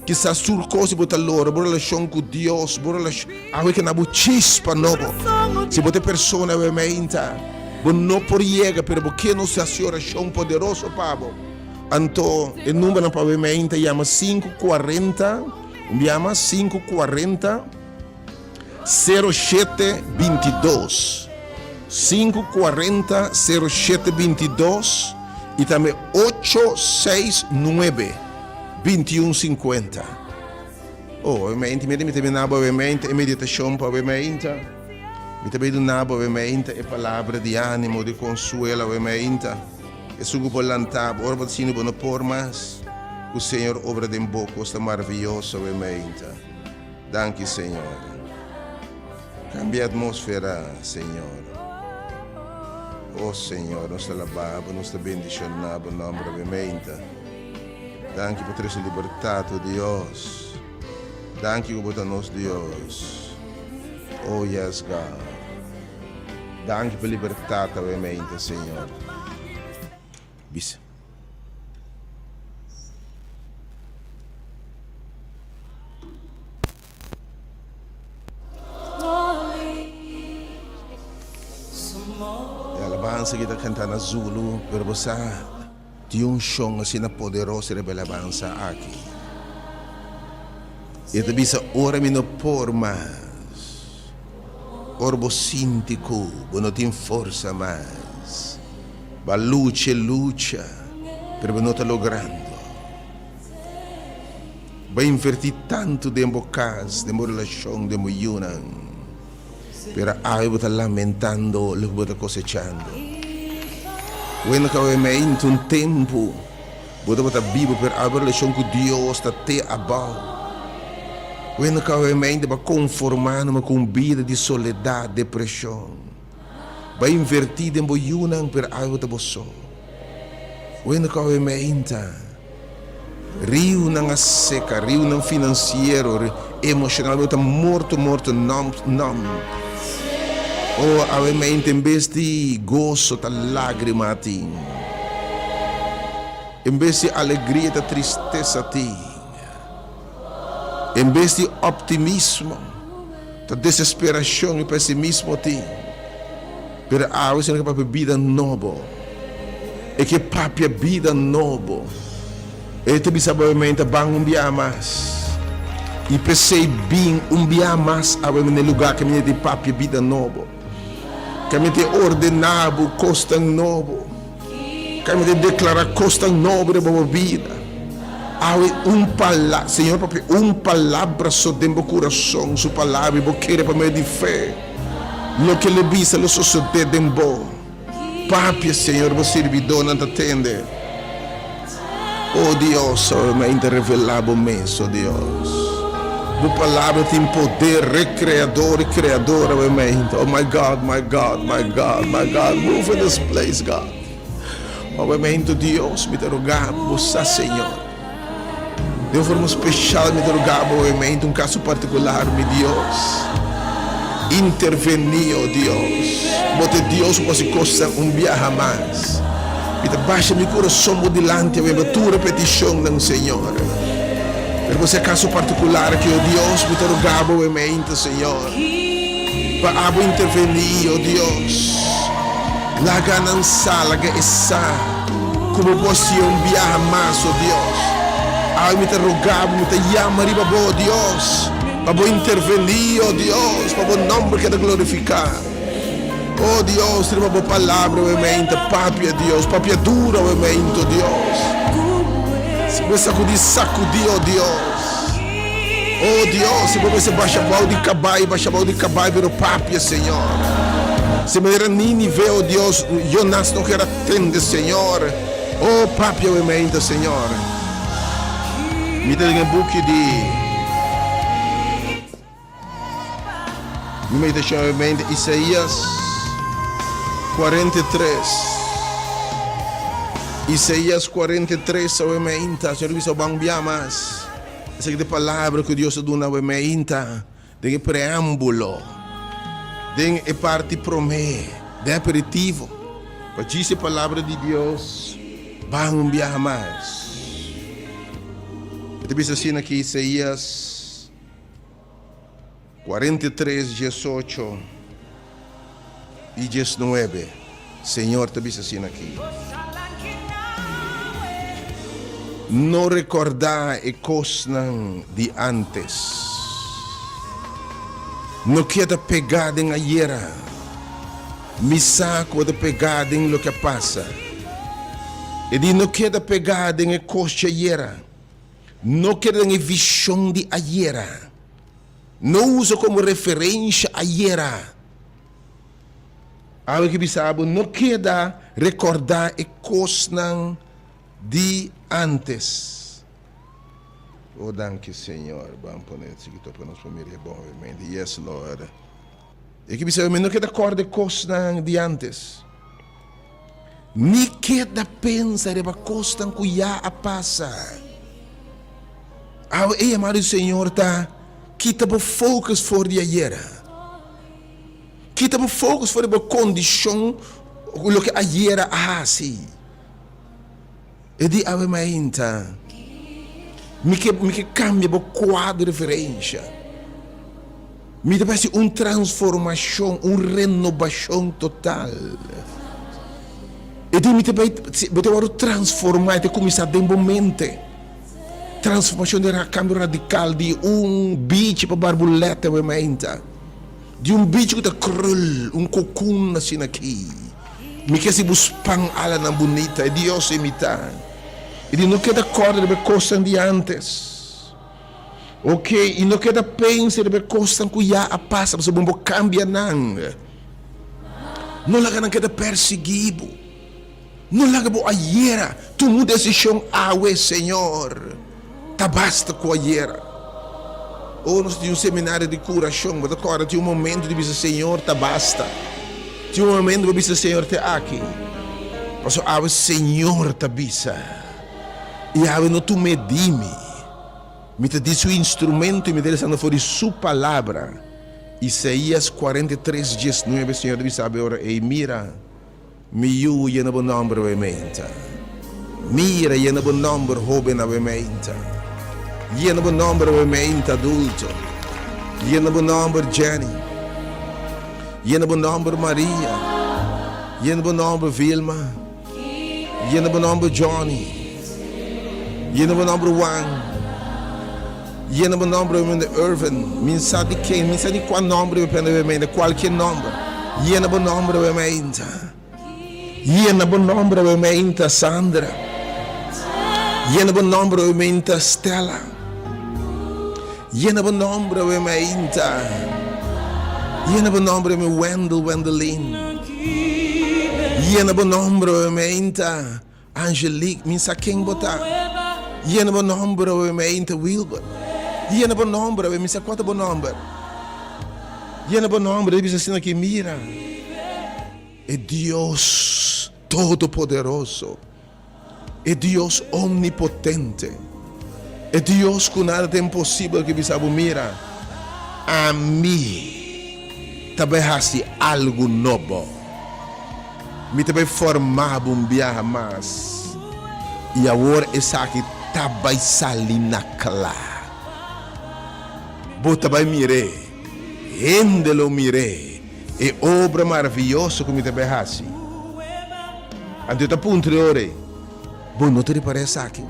Que sa sur cose bota allora, bora relação com Deus, bora relação. Que na chispa novo. Se você persona é menta. Não por llegar, pero porque não se hace oração poderoso, Pablo. Então, o número na pavimenta chama 540, chama 540 0722. 540 0722 e também 869 2150. Ovviamente, mi terminava ovviamente a meditação ovviamente. Mi também do nabo ovviamente e palavra de ânimo, de consuelo ovviamente. E sugo por lantabo, ora pode sino bono por mas o Senhor obra de boca está maravilhoso ovviamente. Danke Senhor. Cambia a atmosfera, Senhor. Oh Senhor, nós te alabamos, nós te bendicionamos, nome ovviamente. Danke por essa liberdade, Deus. Danke por nós, Deus. Oh yes, God. Danke por liberdade, ovviamente, Senhor. Bis. E alabanza que está cantando a Zulu, pero você tem som assim na poderosa alabanza aqui. E te bisa ora mi no por mais. Ora bo sintico, bo non ti forza mais. Ba luce, per non te logrando. Ba inverti tanto tempo cas, tempo relazione, tempo yunan. Per ai bo lamentando, lo bo cosechando. Quando che ovviamente un tempo, bo ta vivo per avere relazione con Dio, sta te abau. Quando que ovviamente vai conformar-me com vida de soledade, depressão, vai invertir em boiuna per algo de você. Quando que ovviamente rio não seca, rio não financeiro, emocional, está morto, não. Ou ovviamente em vez de gozo, tá lágrima a ti. Em vez de alegria, tá tristeza a ti. Em vez de optimismo, da desesperação e pessimismo ti, pero a você não é vida nova, é que papia vida nova, e te bisabamente bang dia mais, e pensei bem dia mais a no lugar que me de papia vida nova, que me de ordenado costa novo, que me de declarar costa nova de boa vida. Senhor, palavra só dentro do coração, sua palavra, eu quero para mim de fé. Lo que le visa, lo sucede dentro. Papi, Senhor, você servidor não te atende. Oh Deus, somente revelado mesmo, Deus. A palavra tem poder recreador e criador, obviamente. Oh my God, move in this place, God. Obviamente, Deus, me rogamos, Senhor. De uma forma especial, me rogava, obviamente, um caso particular, meu Deus. Intervenir, oh Deus. Bote Deus possa costa viaje mais. Me baixa meu coração delante, a tua petição, não, Senhor. Pero você caso particular que, oh Deus, me rogava, obviamente, Senhor. Para intervenir, oh Deus. La ganança, la essa. Como você viaje mais, oh Deus. Ai, me te rogava, me te llama arriba, oh Deus, para intervenir, oh Deus, para o nome que te glorificar. Oh Deus, tem uma boa palavra, obviamente, papia Deus, papia dura, obviamente, Deus. Se você sacudir, oh Deus. Oh Deus, se você baixa mal de cabai, pero papia, Senhor. Se me era Nínive, oh Deus, Jonas não quer atender, Senhor. Oh papia, obviamente, Senhor. Me dê um book de Mi meditação é Isaías 43. Isaías 43 obviamente, Senhor, vi bang biamas. Essa é a palavra que Deus dá obviamente, tem preâmbulo, tem a parte promê, tem aperitivo. Para dizer a palavra de Deus, bang biamas. Eu assim aqui Isaías 43, 18 e 19. Senhor, te diz assim aqui. Não recordar e coisas de antes. Não queda pegada em ayer. Me saco de pegada em lo que passa. E de não queda pegada em coisas de ayer. Não queda em visão de ayer. Não usa como referência ayer. Algo que sabe, não queda recordar e coisas de antes. Oh, danke, Senhor. Vamos pôr isso aqui para nós família bom, yes, Lord. E que você não queda acordar coisas de antes. Nem queda pensar em coisas que já passa. E amado Senhor, tá? Quita o focus for de ayer. Quita o focus for a condição o que ayer assim. E di ave mainta. Mi que cambia o quadro de referência. Mi deve ser uma transformação, uma renovação total. E di mi deve transformar, te começar de momento. Transformação de cambio radical de bicho para borboleta, ave mainta. De bicho que está krul, cocoon assim aqui. Mi que se buspang ala na bonita, e Deus imitar. E não queda corda de coisas de antes. Ok? E não queda pensar de coisas que já passa, mas não cambia nada. Não laga não queda perseguido. Não laga bo ayer. Tu muda decisão awe, Senhor. Tá basta com ayer. Ou nós tínhamos seminário de curação, mas agora tinha momento de dizer, Senhor, tá basta. Tinha momento de dizer, Senhor, te aqui. Mas awe, Senhor, tá bisa. E awe não tu medime. Me te diz o instrumento e me deixa for de sua palavra. Isaías 43, 19, Senhor, deve saber agora. E mira, me yu e na bom nome obviamente. Mira e na bom nome jovem obviamente. E na bom nome obviamente adulto. E na bom nome Jenny. E na bom nome Maria. E na bom nome Vilma. E na bom nome Johnny. E na bom nome Juan. E na bom nome Irvin. Minsa de quem? Minsa de qual nome obviamente? Qualquer nome. E na bom nome obviamente. E na bom nome obviamente Sandra. E na bom nome obviamente Stella. E na bom nome obviamente. E na bom nome Wendelin. E na bom nome obviamente Angelique. Minsa quem botar. E na bom nome obviamente Wilbur. E na bom nome minsa quatro bom nome. E na bom nome ele diz assim aqui, mira. É Deus Todo-Poderoso. É Deus Omnipotente. É Deus que nada é impossível que você mira. A mim também hace algo novo. Me também formar um dia mais. E agora essa aqui também salina clara. Bota vai mire. Endelo mire. E obra maravilhosa que me também hace. Antes da ponte de ore. Bom, não te parece aqui?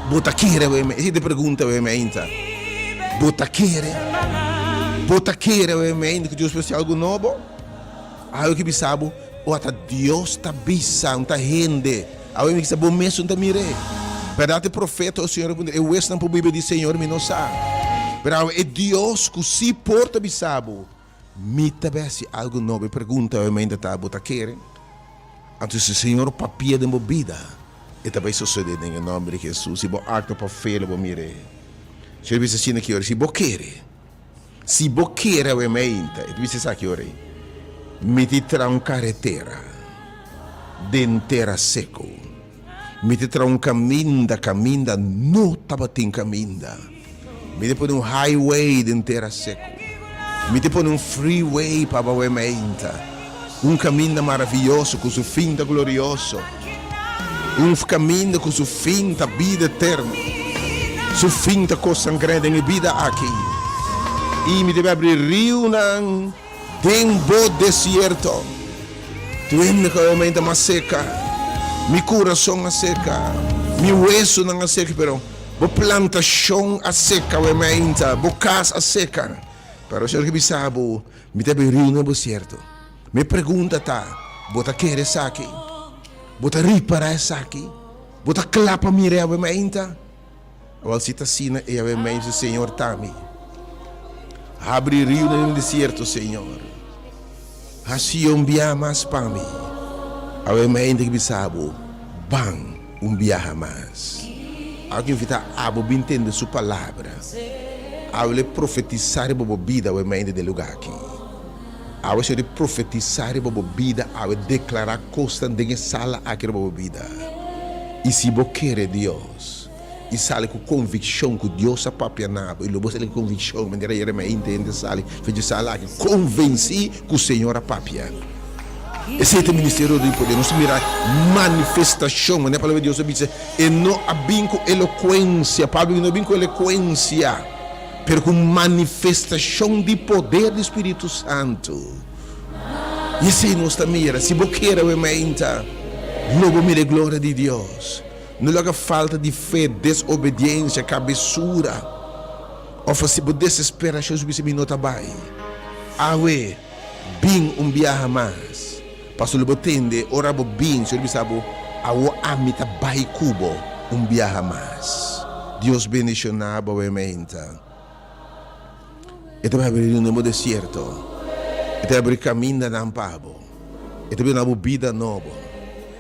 Bota queira, se te pergunta, obviamente. Bota queira, obviamente, que Deus fez algo novo. Algo que sabe, ou até Deus está bisa, está rende. Algo que sabe, o mesmo está mire. Verdade, profeta, o Senhor, eu esse não Bíblia diz, Senhor, me não sabe. Mas é Deus que se porta bisabo. Me também algo novo. Pergunta, obviamente, tá, bota queira. Então, se o Senhor papia de vida, e também sucede em nome de Jesus. Se você acta para fé, você mire. Se você diz assim aqui, se você quer, Se boqueira o mente, tu dices aqui ora, me te tra um carretera, dentera seco, me te tra um caminda, não tava tem caminda, me te põe um highway dentera seco, me te põe um freeway para o mente, caminho maravilhoso com seu fim glorioso, caminho com seu fim da vida eterna, seu fim da coisa grande em vida aqui. E me deve abrir rio dentro do deserto. Tu única mente mais seca, meu coração a seca, meu hueso não a seca, pero a plantação a seca, a mente, a casa a seca. Pero o Senhor que me sabe, me deve abrir rio no deserto. Me pergunta bota querer essa aqui, bota reparar essa aqui, bota clapa mire a mente. Agora se está assim, e a mente, Senhor, tami. Abre rio no deserto, Senhor. Assim mais para mim. A mente que me sabe, bang, viaja mais. Alguém vai abo entender sua palavra. A ele profetizar para a vida, a mente do lugar aqui. A ele profetizar para a vida, a ele declarar coisas dentro sala aqui para a vida. E se você quer Deus, e sale com convicção que Deus é papai nabo, e logo ele convicção, mas ele me entende sale, fez sala que convenci que o Senhor é papai. Esse é o ministério do poder, nós mirar manifestação, né? A palavra de Deus diz, e não abinco eloquência, Pablo não abinco eloquência, mas com manifestação de poder do Espírito Santo. E se nós mira, se você quer realmente, logo mire a glória de Deus. Não haja falta de fé, desobediência, cabeçura. Ou se você desespera, Jesus me nota bem. Awe, bem viaja mais. Pastor Lobo tende, ora bem, Senhor me sabe, awo amita bai cubo, viaja mais. Deus bendicionava o mente. E vai abrir no deserto. E vai abrir caminho na pabo. E vai abrir uma vida nova.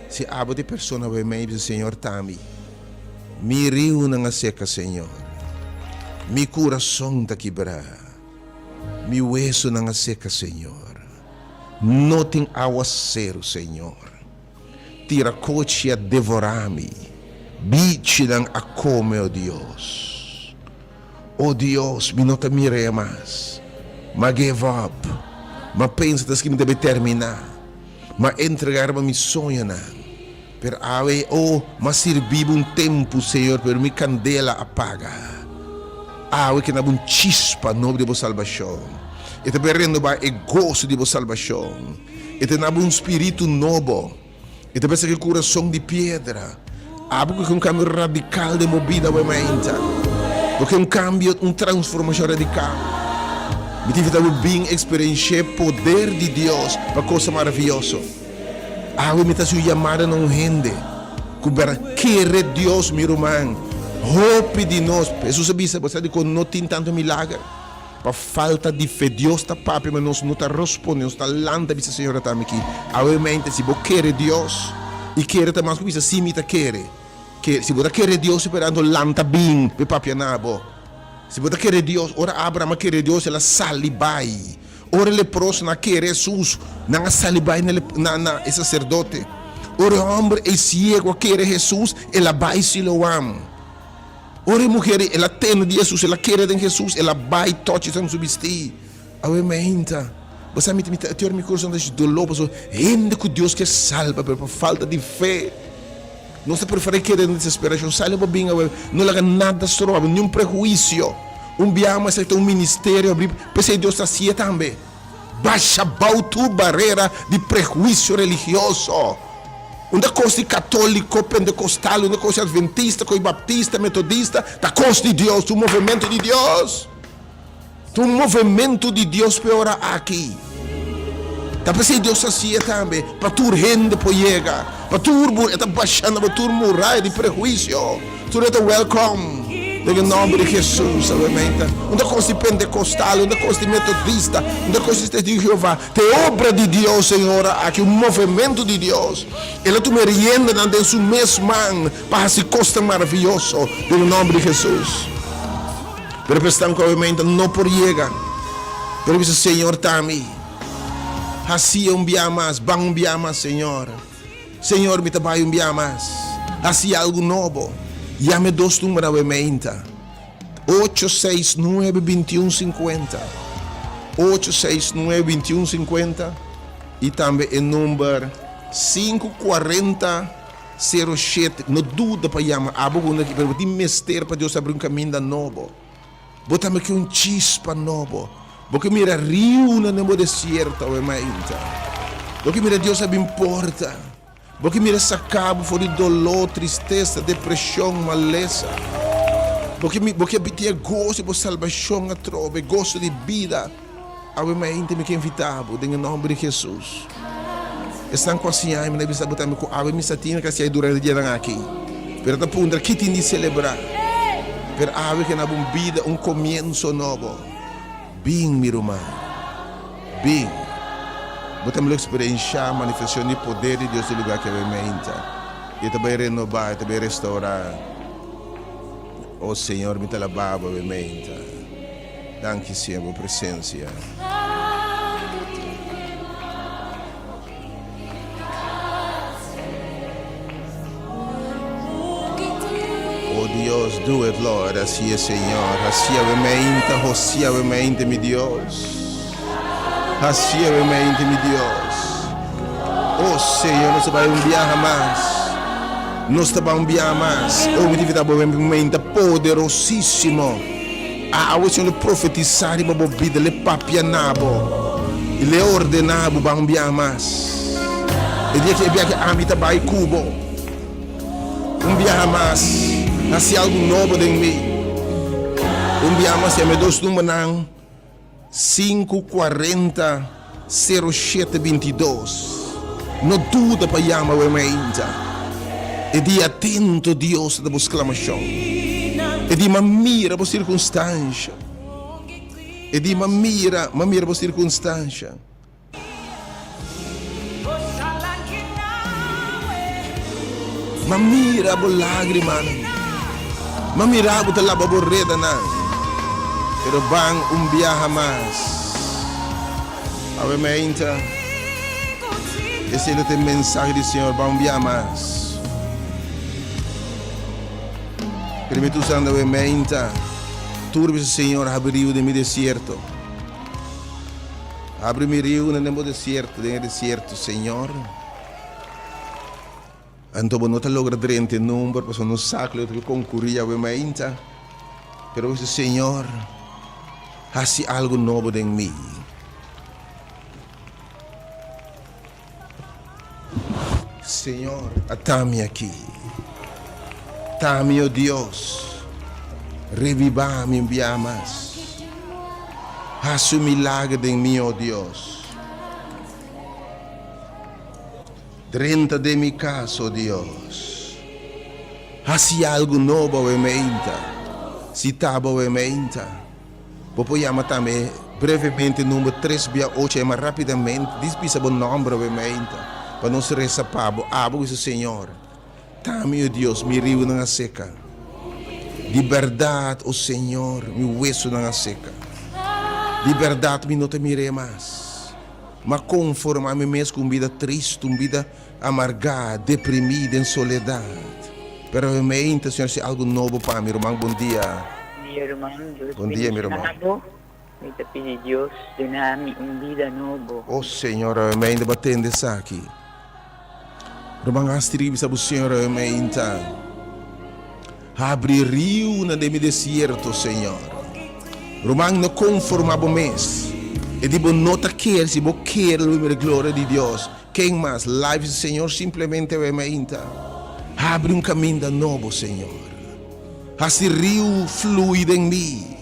Se abo de persona vai me dizer, Senhor, tami, me rio na seca, Senhor, mi coração está quebrado, mi hueso na seca, Senhor, não tem aguacero, Senhor, tira coche a devorar-me, bicho não a come, oh Deus, me não te mire mais, mas give up, mas pensa que me deve terminar, mas entregar-me a minha sonho, não. Per ave mas serviu tempo, Senhor, per mi candela apaga. Ave que não chispa novo de vossa salvação. E te perrendo ba e gozo de vossa salvação. E te não espírito novo. E te pensa que coração de pedra. Ave que cambio radical de movida a mente. Porque cambio, transformação radical. Me tive bem experienciar poder de Deus para coisa maravilhosa. Ave me está chamada não rende. Kubera querer Deus, meu irmão. Hope de nós. Jesus avisa, você diz que não tem tanto milagre. Para falta de fé, Deus está papi, mas nós não está respondendo, nós está landa, diz o Senhor está aqui. Obviamente, se você quer Deus, e quer também, como diz, se me está quer. Se você quer Deus, esperando landa bem, para papi nabo. Se você quer Deus, ora Abraão quer Deus, ela salibai. Ora leproso na quer Jesus, na salibai na sacerdote. Ora homem e ciego quer Jesus, ela vai Siloam. Ora mulher, ela tem de Jesus, ela quer de Jesus, ela vai tocar sem subsistir. Obviamente, você me tem meu coração de dolor, porque ainda que Deus que salva, por falta de fé. Não se prefere que de desesperação, salva bem, não haga nada só, nenhum prejuízo. Biama se tem ministério, pensei Deus assim também. Baixa bautu barreira de prejuízo religioso. Uma coisa católico, pentecostal, uma coisa adventista, coisa baptista, metodista, da coisa de Deus, do movimento de Deus. Do movimento de Deus para aqui. Da pensei Deus assim também, para tu rende por chegar, para tu está baixando, para tu morrer de prejuízo. Tu é welcome. Em nome de Jesus, obviamente. Uma coisa de pentecostal, uma coisa de metodista, uma coisa de Jeová. Tem obra de Deus, Senhor, aqui, um movimento de Deus. Ele tu me rienda em sua mesma mão para esse costa maravilhoso, em nome de Jesus. Pero estão, obviamente, não por chegar. Pero dice, Señor, tami. Así un día más, van un día más, Señor. Señor, me trabalho un día más. Así algo nuevo. Llame dos números nuevamente. 869-2150. 869-2150. E também o número 540-07. Não dúvida para chamar. Abo quando aqui, para ter mistério para Deus abrir um caminho novo. Botar aqui um chispa novo. Porque mira rio na no deserto, obviamente. Porque mira Deus sabe importa. Porque mira sacabo fora de dolor, tristeza, depressão, maleza. Porque tinha gosto de salvação a trove, gosto de vida. Obviamente me que invitado, em nome de Jesus. Estão com a senhora, me deve botar com a minha satina que a senhora durante o dia aqui. Pero tá punta que tem de celebrar. Pero ave que na vida um comienzo novo. Bem, meu irmão. Bem. Botamos a experiência, a manifestação do poder de Deus no lugar que obviamente. E também renovar, e também restaurar. Oh Senhor, me talababa, obviamente. Danke, Senhor, por presença. Oh Deus, do it, Lord. Assim é, Senhor. Assim obviamente, meu Deus. Assim obviamente, meu Deus. Oh Senhor, não se vai enviar mais. Nós vamos enviar mais. Eu me divido um momento poderosíssimo. O Senhor profetizar para a vida, ele papianabo, ele ordenabo para enviar mais. Ele diz que a mim vai cubo. Enviar mais. Assim algo novo em mim. Enviar mais, me dois números 540-0722. Não duda para chamar o mente. E de atento Deus da exclamação. E de mira para circunstância. E de mira para circunstância. Mira para lágrima. Mira para la borreda na. Pero bang viaja mais. Obviamente. Esse é o mensagem do Senhor, vamos viajar mais. Permito usando obviamente. Turbe Senhor, abriu de meu deserto. Abre meu rio no meu deserto, Senhor. Então, não te logra drente número, porque não sabe que concorria obviamente. Pero esse Senhor, hace algo novo em mim. Senhor, atame aqui. Atame, oh Deus. Reviva-me, envia mais. Haz um milagre em mim, oh Deus. Dentro de minha casa, oh Deus. Haz algo novo, obviamente. Se estava, obviamente. Vou chamar também brevemente o número 368, mas rapidamente. Dispisa o nome, obviamente. Para não se resapar, abo esse Senhor. Tame, oh Deus, me rio na seca. De verdade, oh Senhor, meu hueso na seca. De verdade, me não te mirei mais. Mas conforme-me mesmo com vida triste, com vida amargada, deprimida, em soledade. Pero realmente, Senhor, se algo novo para mim, irmão. Bom dia. Bom dia, meu irmão. Me te pedi Deus, dá-me vida novo. Oh Senhor, realmente, batendo isso aqui. Irmão, astribis a Senhor, realmente. Abre rio na de meu deserto, Senhor. Irmão, não conformava mais. E digo, nota quer, se você quer a glória de Deus. Quem mais? Live, Senhor, simplesmente realmente. Abre um caminho novo, Senhor. Esse rio flui em mim.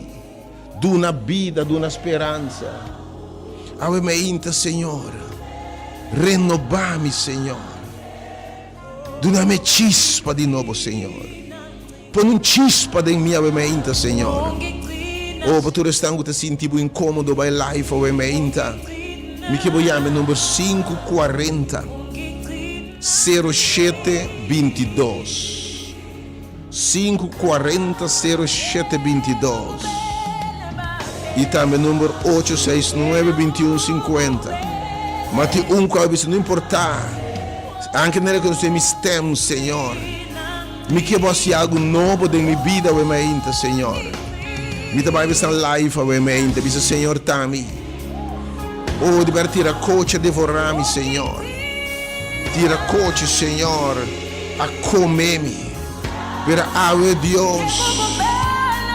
De uma vida, de uma esperança. Realmente, Senhor. Renova-me, Senhor. Dá-me chispa de novo, Senhor. Põe chispa em mim, obviamente, Senhor. Oh, para tu estão te sentindo incômodo by life, obviamente. Me que vou chamar número 540-0722. 540-0722. E também número 869-2150. Mas tem coisa, não importa. Anche nella que você me tem, Senhor. Me que você algo novo de minha vida, Senhor. Me também vai live, Bisa Senhor Tami. Oh, de tirar coche a devorar-me, Senhor. Tira coche, Senhor, a comer-me. Para ave Deus.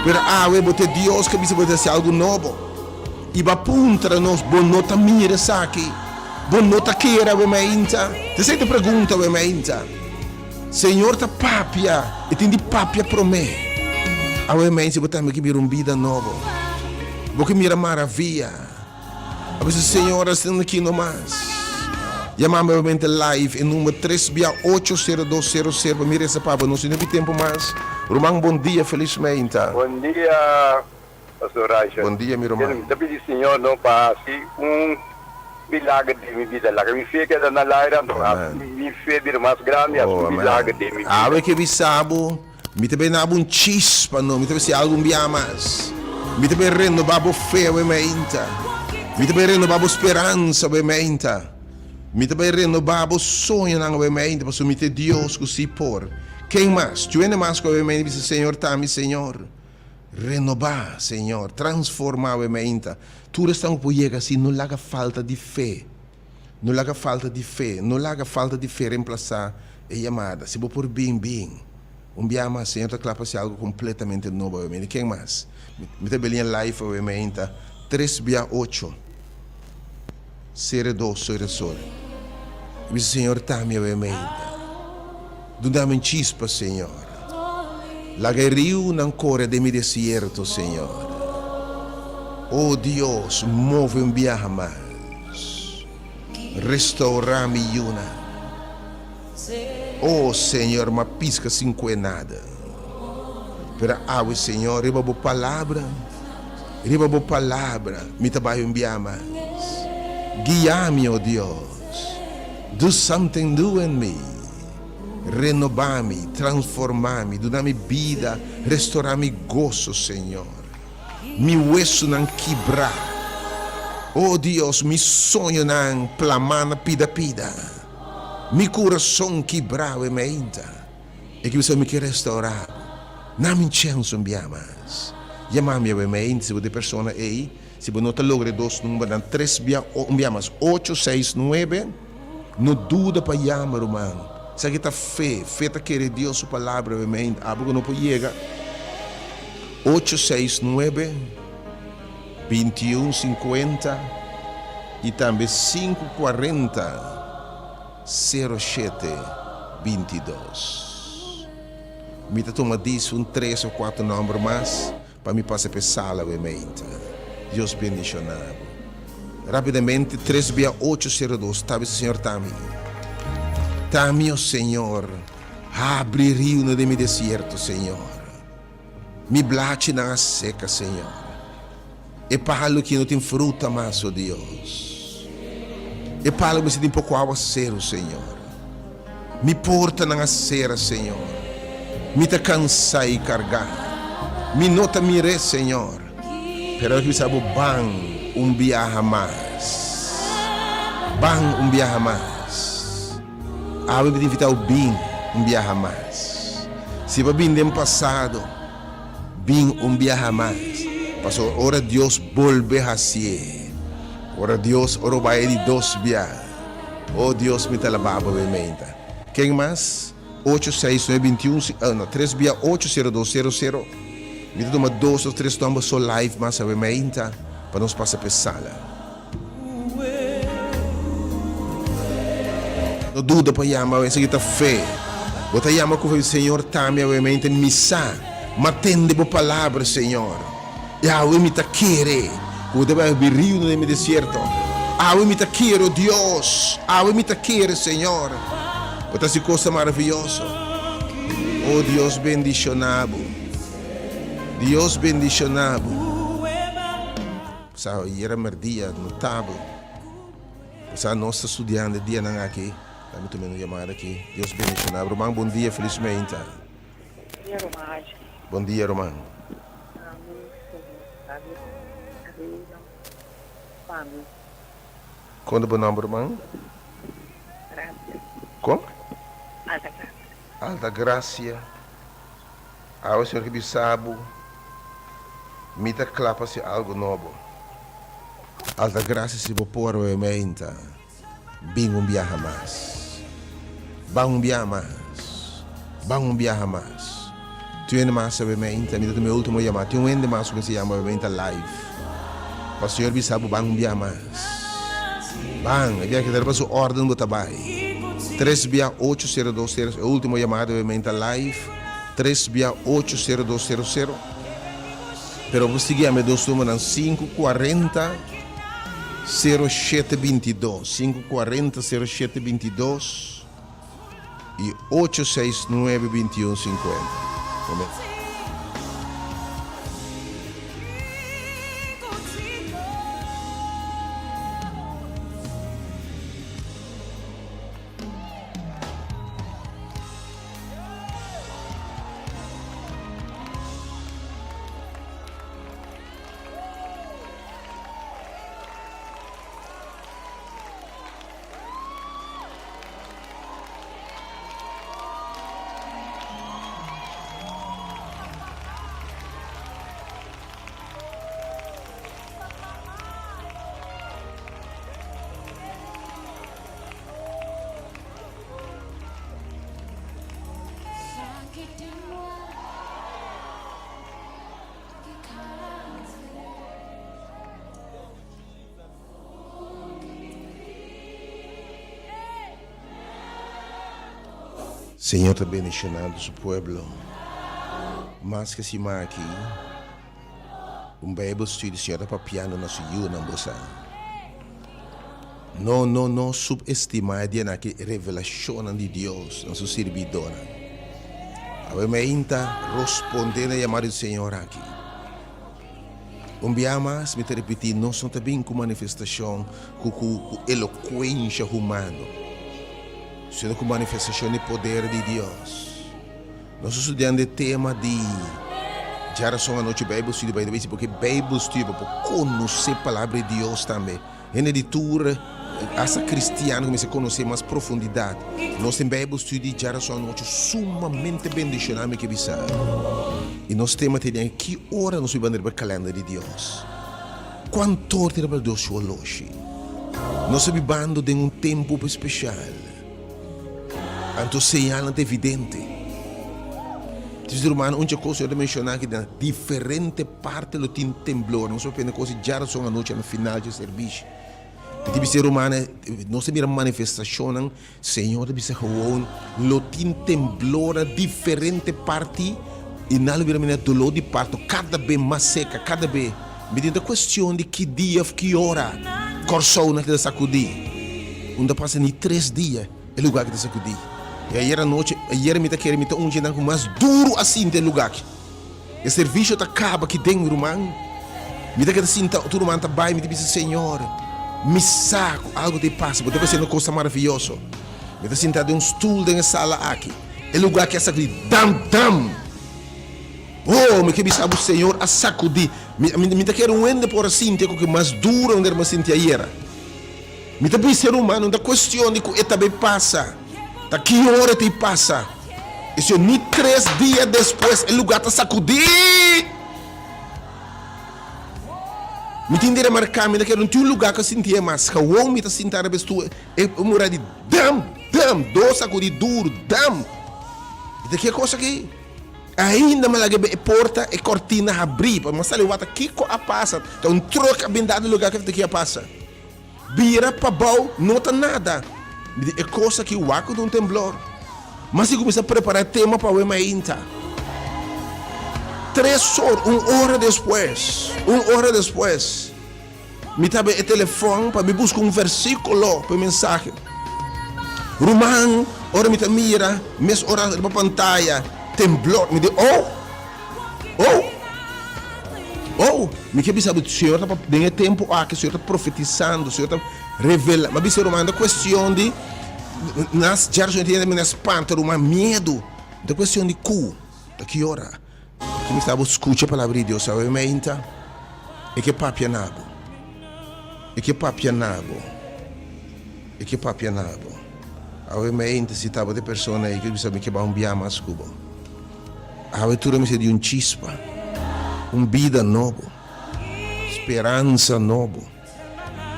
Para ave bote Deus que bisa bote algo novo. E va punta nos bonota mira saki. Bonota queira, Te sei te pergunta, Senhor ta papia. E tem de papia para mim. A se botar-me que mira vida nova. Porque mira maravilha. A vezes, Senhor, estando aqui no mais. Chamamos novamente live em número 3680200 para mirar essa palavra. Não sei nem tempo mais. Romão, bom dia, felizmente. Bom dia, pastor Raja. Bom dia, meu irmão. Eu pedi, Senhor, não passe milagre de minha vida. Lá que me fez que era na laira, me fez vir mais grande, milagre de minha vida. Ah, que bisabo, me também não há chispa, não. Me também se algo me amas. Me também renovava fé, me também renovava esperança, me também renovava sonho, para submeter Deus que se por. Quem mais? Tu ainda mais que o diz, Senhor, tami, Senhor. Renovar, Senhor. Transformar, tudo está por chegar assim, não haja falta de fé. Não haja falta de fé. Não haja falta de fé reemplaçar a chamada. Se for por bem. Biama, Senhor, está claro para algo completamente novo, Quem mais? Me também em live, 368 0200. Diz, Senhor, tami, Dá-me chispa, Senhor. Lagariu ancora de mi deserto, Senhor. Oh Deus, move mais. Restaura-me una. Oh Senhor, ma pisca cinquenada. Para água, Senhor, riba bo palavra. Me trabalho enviar mais. Guia-me, oh Deus. Do something new in me. Renovar-me, transformar-me, dar-me vida, restaurar-me gozo, Senhor. Me hueso não quebrar. Oh Deus, me sonho não plamar pida. Me coração quebrar, e que você me quer restaurar. Não me chance mais. Chamar-me, se você pessoa aí, se você não logra dois números, 869, não duda para chamar, irmão. Se a gente fé está querendo Deus sua palavra, algo não pode chegar. 869-2150 e também 540-07-22. Me toma disso 3 ou 4 números mais para me passar para a sala, Deus bendicionado. Rapidamente, 36802, talvez o Senhor Tami. Tami, oh Senhor, abre rio no meu deserto, Senhor. Me blate na seca, Senhor. E palo que não tem fruta mais, oh Deus. E palo que se tem pouco água cero, Senhor. Me porta na cera, Senhor. Me te cansa e carregar. Me nota mire, Senhor. Pero que sabe bang viaje mais. Bang viaje mais. A me invitar o bem viaje mais. Se vai bem no passado, bem viaje mais. Pastor, ora Deus volve a ser. Ora Deus, ora vai de dos viajes. Oh Deus, me te lavava bementa. Quem mais? 3680200. Me toma 2 ou 3 tombas só live, mas a bementa para nos passar para sala. Não duda para chamar, em seguida fé. Bota chamar com o Senhor também, obviamente, missa. Matende a palavra, Senhor. E a me ta querer. O deve vir rio no meu deserto. A me ta querer, Deus. A me ta querer, Senhor. Bota essa coisa maravilhosa. Oh Deus bendicionado. Deus bendicionado. Sabe, era merdia notável. Sabe, nós estudando dia não aqui. Estamos tomando chamada aqui. Deus bendicionado. Romão, bom dia, felizmente. Bom dia, Romão. Bom dia, Romão. Vamos, Quando o nome, irmão? graças. Como? Alta graça. Alta Gracia. Ao Senhor que sabe, mita clapa-se algo novo. Alta Gracia se vou pôr o ementa. Bing viaja mais. Bang viaja mais. Bang viaja mais. Tu ainda mais sabe ementa, mita do meu último chamado. Tu ainda mais que se chama ementa live. Para o Senhor que sabe, bang viaja mais. Bang, havia que dar para sua ordem do trabalho. 3-80200, o último chamado ementa live. 3-80200. Pero vou seguir a me dos números 540 0722 540 0722 e 869 2150. Senhor está bendicionando su pueblo. Mas que se aqui, Bible study, Senhor está piano na sua na bolsa. Não subestimar a revelação de Deus na sua servidora. A me inta respondendo a chamada do Senhor aqui. Dia mais, me repetir, não são também com manifestação, com eloquência humana. Sendo com manifestação de poder de Deus. Nós estamos estudando o tema de geração à noite, Bible Study, porque Bible Study para conhecer a palavra de Deus também. É uma leitura, essa cristiana começa a conhecer mais profundidade. Nós temos Bible Study, geração à noite, sumamente bendicionado que bisa. E nós temos que hora nós vamos para o calendário de Deus. Quanto tempo para Deus hoje? Nós estamos vivendo em tempo especial. Então, señal é evidente. Diz o humano, uma coisa eu mencionar que na diferente parte do temblor, não só apenas coisa já são a noite no final do serviço. Tipo ser humano, não se mira manifestação, Senhor, deve ser gewoon, lo temblor diferente parte e não vira mina dolor de parto, cada vez mais seca, cada vez. Mediante a questão de que dia, que hora, corção que sacudir. Onde passa nem 3 dias, é lugar que sacudir. E aí à noite, me quer me um dia mais duro assim de lugar. O serviço tá acaba que tem irmão. Me quer assim, todo mundo tá bem, me diz Senhor, me saco, algo te passa, porque vai ser uma coisa maravilhosa. Me tá sentado em um stool na sala aqui. É lugar que é sacudir, dam. Oh, me quer saber o Senhor a sacudir. Me quer ende por assim, tem que mais duro onde me senti ayer. Me tá bem ser humano, da questão de que também passa. Da que hora te passa? E se nem 3 dias depois o lugar está sacudir. Me entender a marcar, me daquele não lugar que eu sentia mais. Que o homem está sentado a pessoa é morar de dam, do sacudir duro, dam. E daqui a coisa aqui. Ainda me lage a porta e cortina a abrir. Mas sabe o que a passa? Então troca bem dado o lugar que daqui a passa. Vira para baixo, não está nada. É coisa que o aco de um temblor. Mas se começa a preparar tema para o emainta. 3 horas, 1 hora depois, me tabe o telefone para me buscar um versículo para mensagem. Romano, ora me ta mira, mes ora para pantalla, temblor, me diz, me quer saber, o Senhor está dando tempo aqui, o Senhor está profetizando, o Senhor está revelando. Mas o Romano, a questão de nas gerações de me espanta, uma medo, da questão de cu, da que hora, que me estava escutando a palavra de Deus, sabe, E che papianabo. E che papianabo. E che papianabo. Ovviamente si stava di persone che bisogna che va un biama a scubo. Avventura mi di un cispa. Un vida nuovo. Speranza nuovo.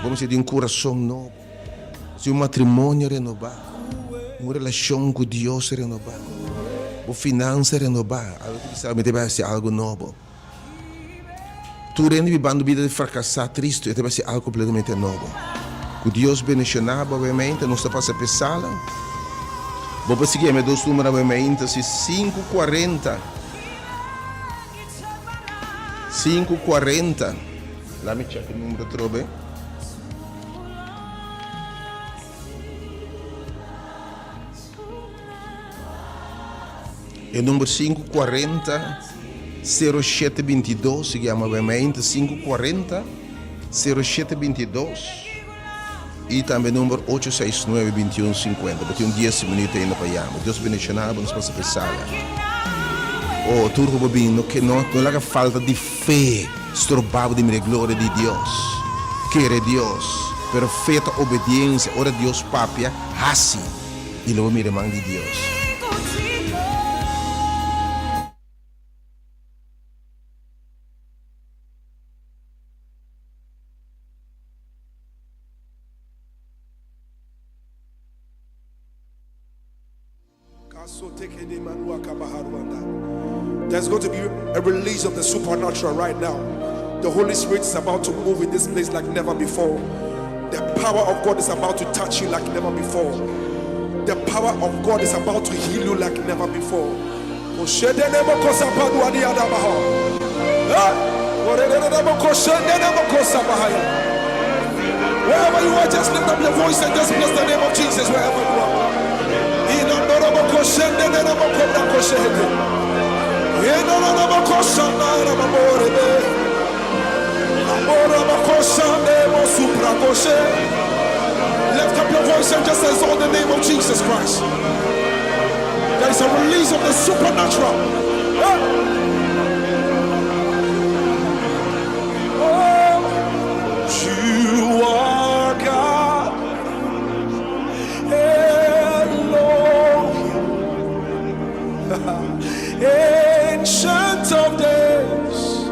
Come se di un coração novo. Se un matrimonio rinnovato. Una relazione con Dio rinnovata. Una finanza rinnovata. Allora deve essere algo nuovo. Tu rendi bando vida de fracassar triste e deve essere algo completamente nuovo. Con Dio benedicionava ovviamente, non sta passando per sala. Vou seguir meus dois números ovviamente, 540. 540. Lá me check o número trobe. E o número 540 0722 si chiama ovviamente 540 0722 e também o número 869 2150 porque 10 minutos ainda para allá. Deus benedicionava, nos passa per sala. Oh, tudo bobino que não há falta de fé, estrobava de glória de Deus. Quer Deus, perfeita obediência, ora Deus papia, assim, e logo mira mão de Deus. There's going to be a release of the supernatural right now. The Holy Spirit is about to move in this place like never before. The power of God is about to touch you like never before. The power of God is about to heal you like never before. Wherever you are, just lift up your voice and just bless the name of Jesus wherever you are. Lift up your voice and just exalt the name of Jesus Christ. There is a release of the supernatural. You are God, Elohim, Ancient of Days,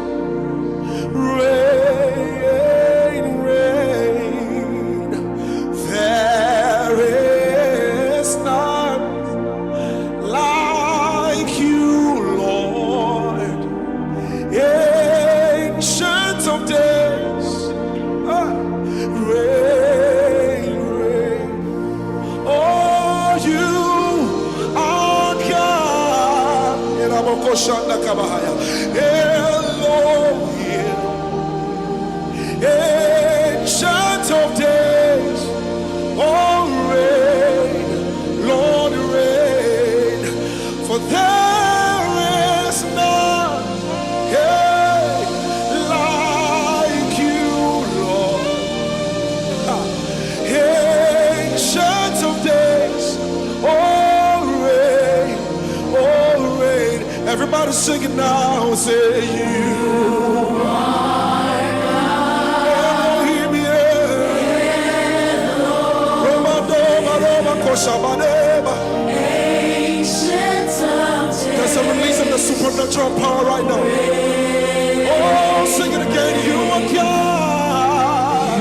reign, reign. There is none like you, Lord, Ancient of Days. Reign, reign. Oh, you are God. Elohim, Ancient of Days. Oh, reign, Lord, reign. For there is none like you, Lord. Ancient of Days, oh reign. Everybody sing it now, say you are God. Elohim, Ancient of days. there's a release of the supernatural power right now. Oh, sing it again, you are God.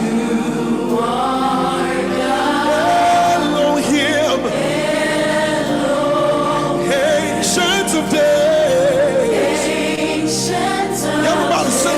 Elohim, Ancient of Days. Everybody say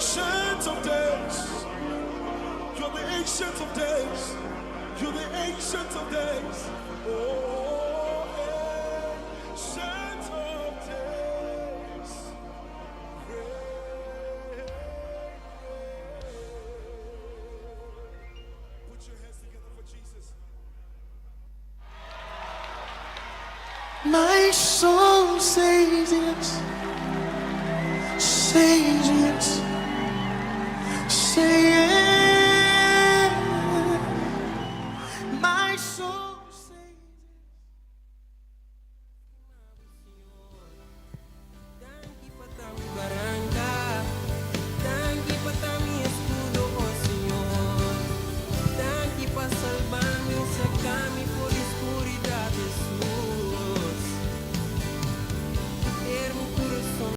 ancient of days. You're the ancient of days. You're the ancient of days. Oh, ancient of days. Put your hands together for Jesus. My soul says yes, says yes, say yes. My soul.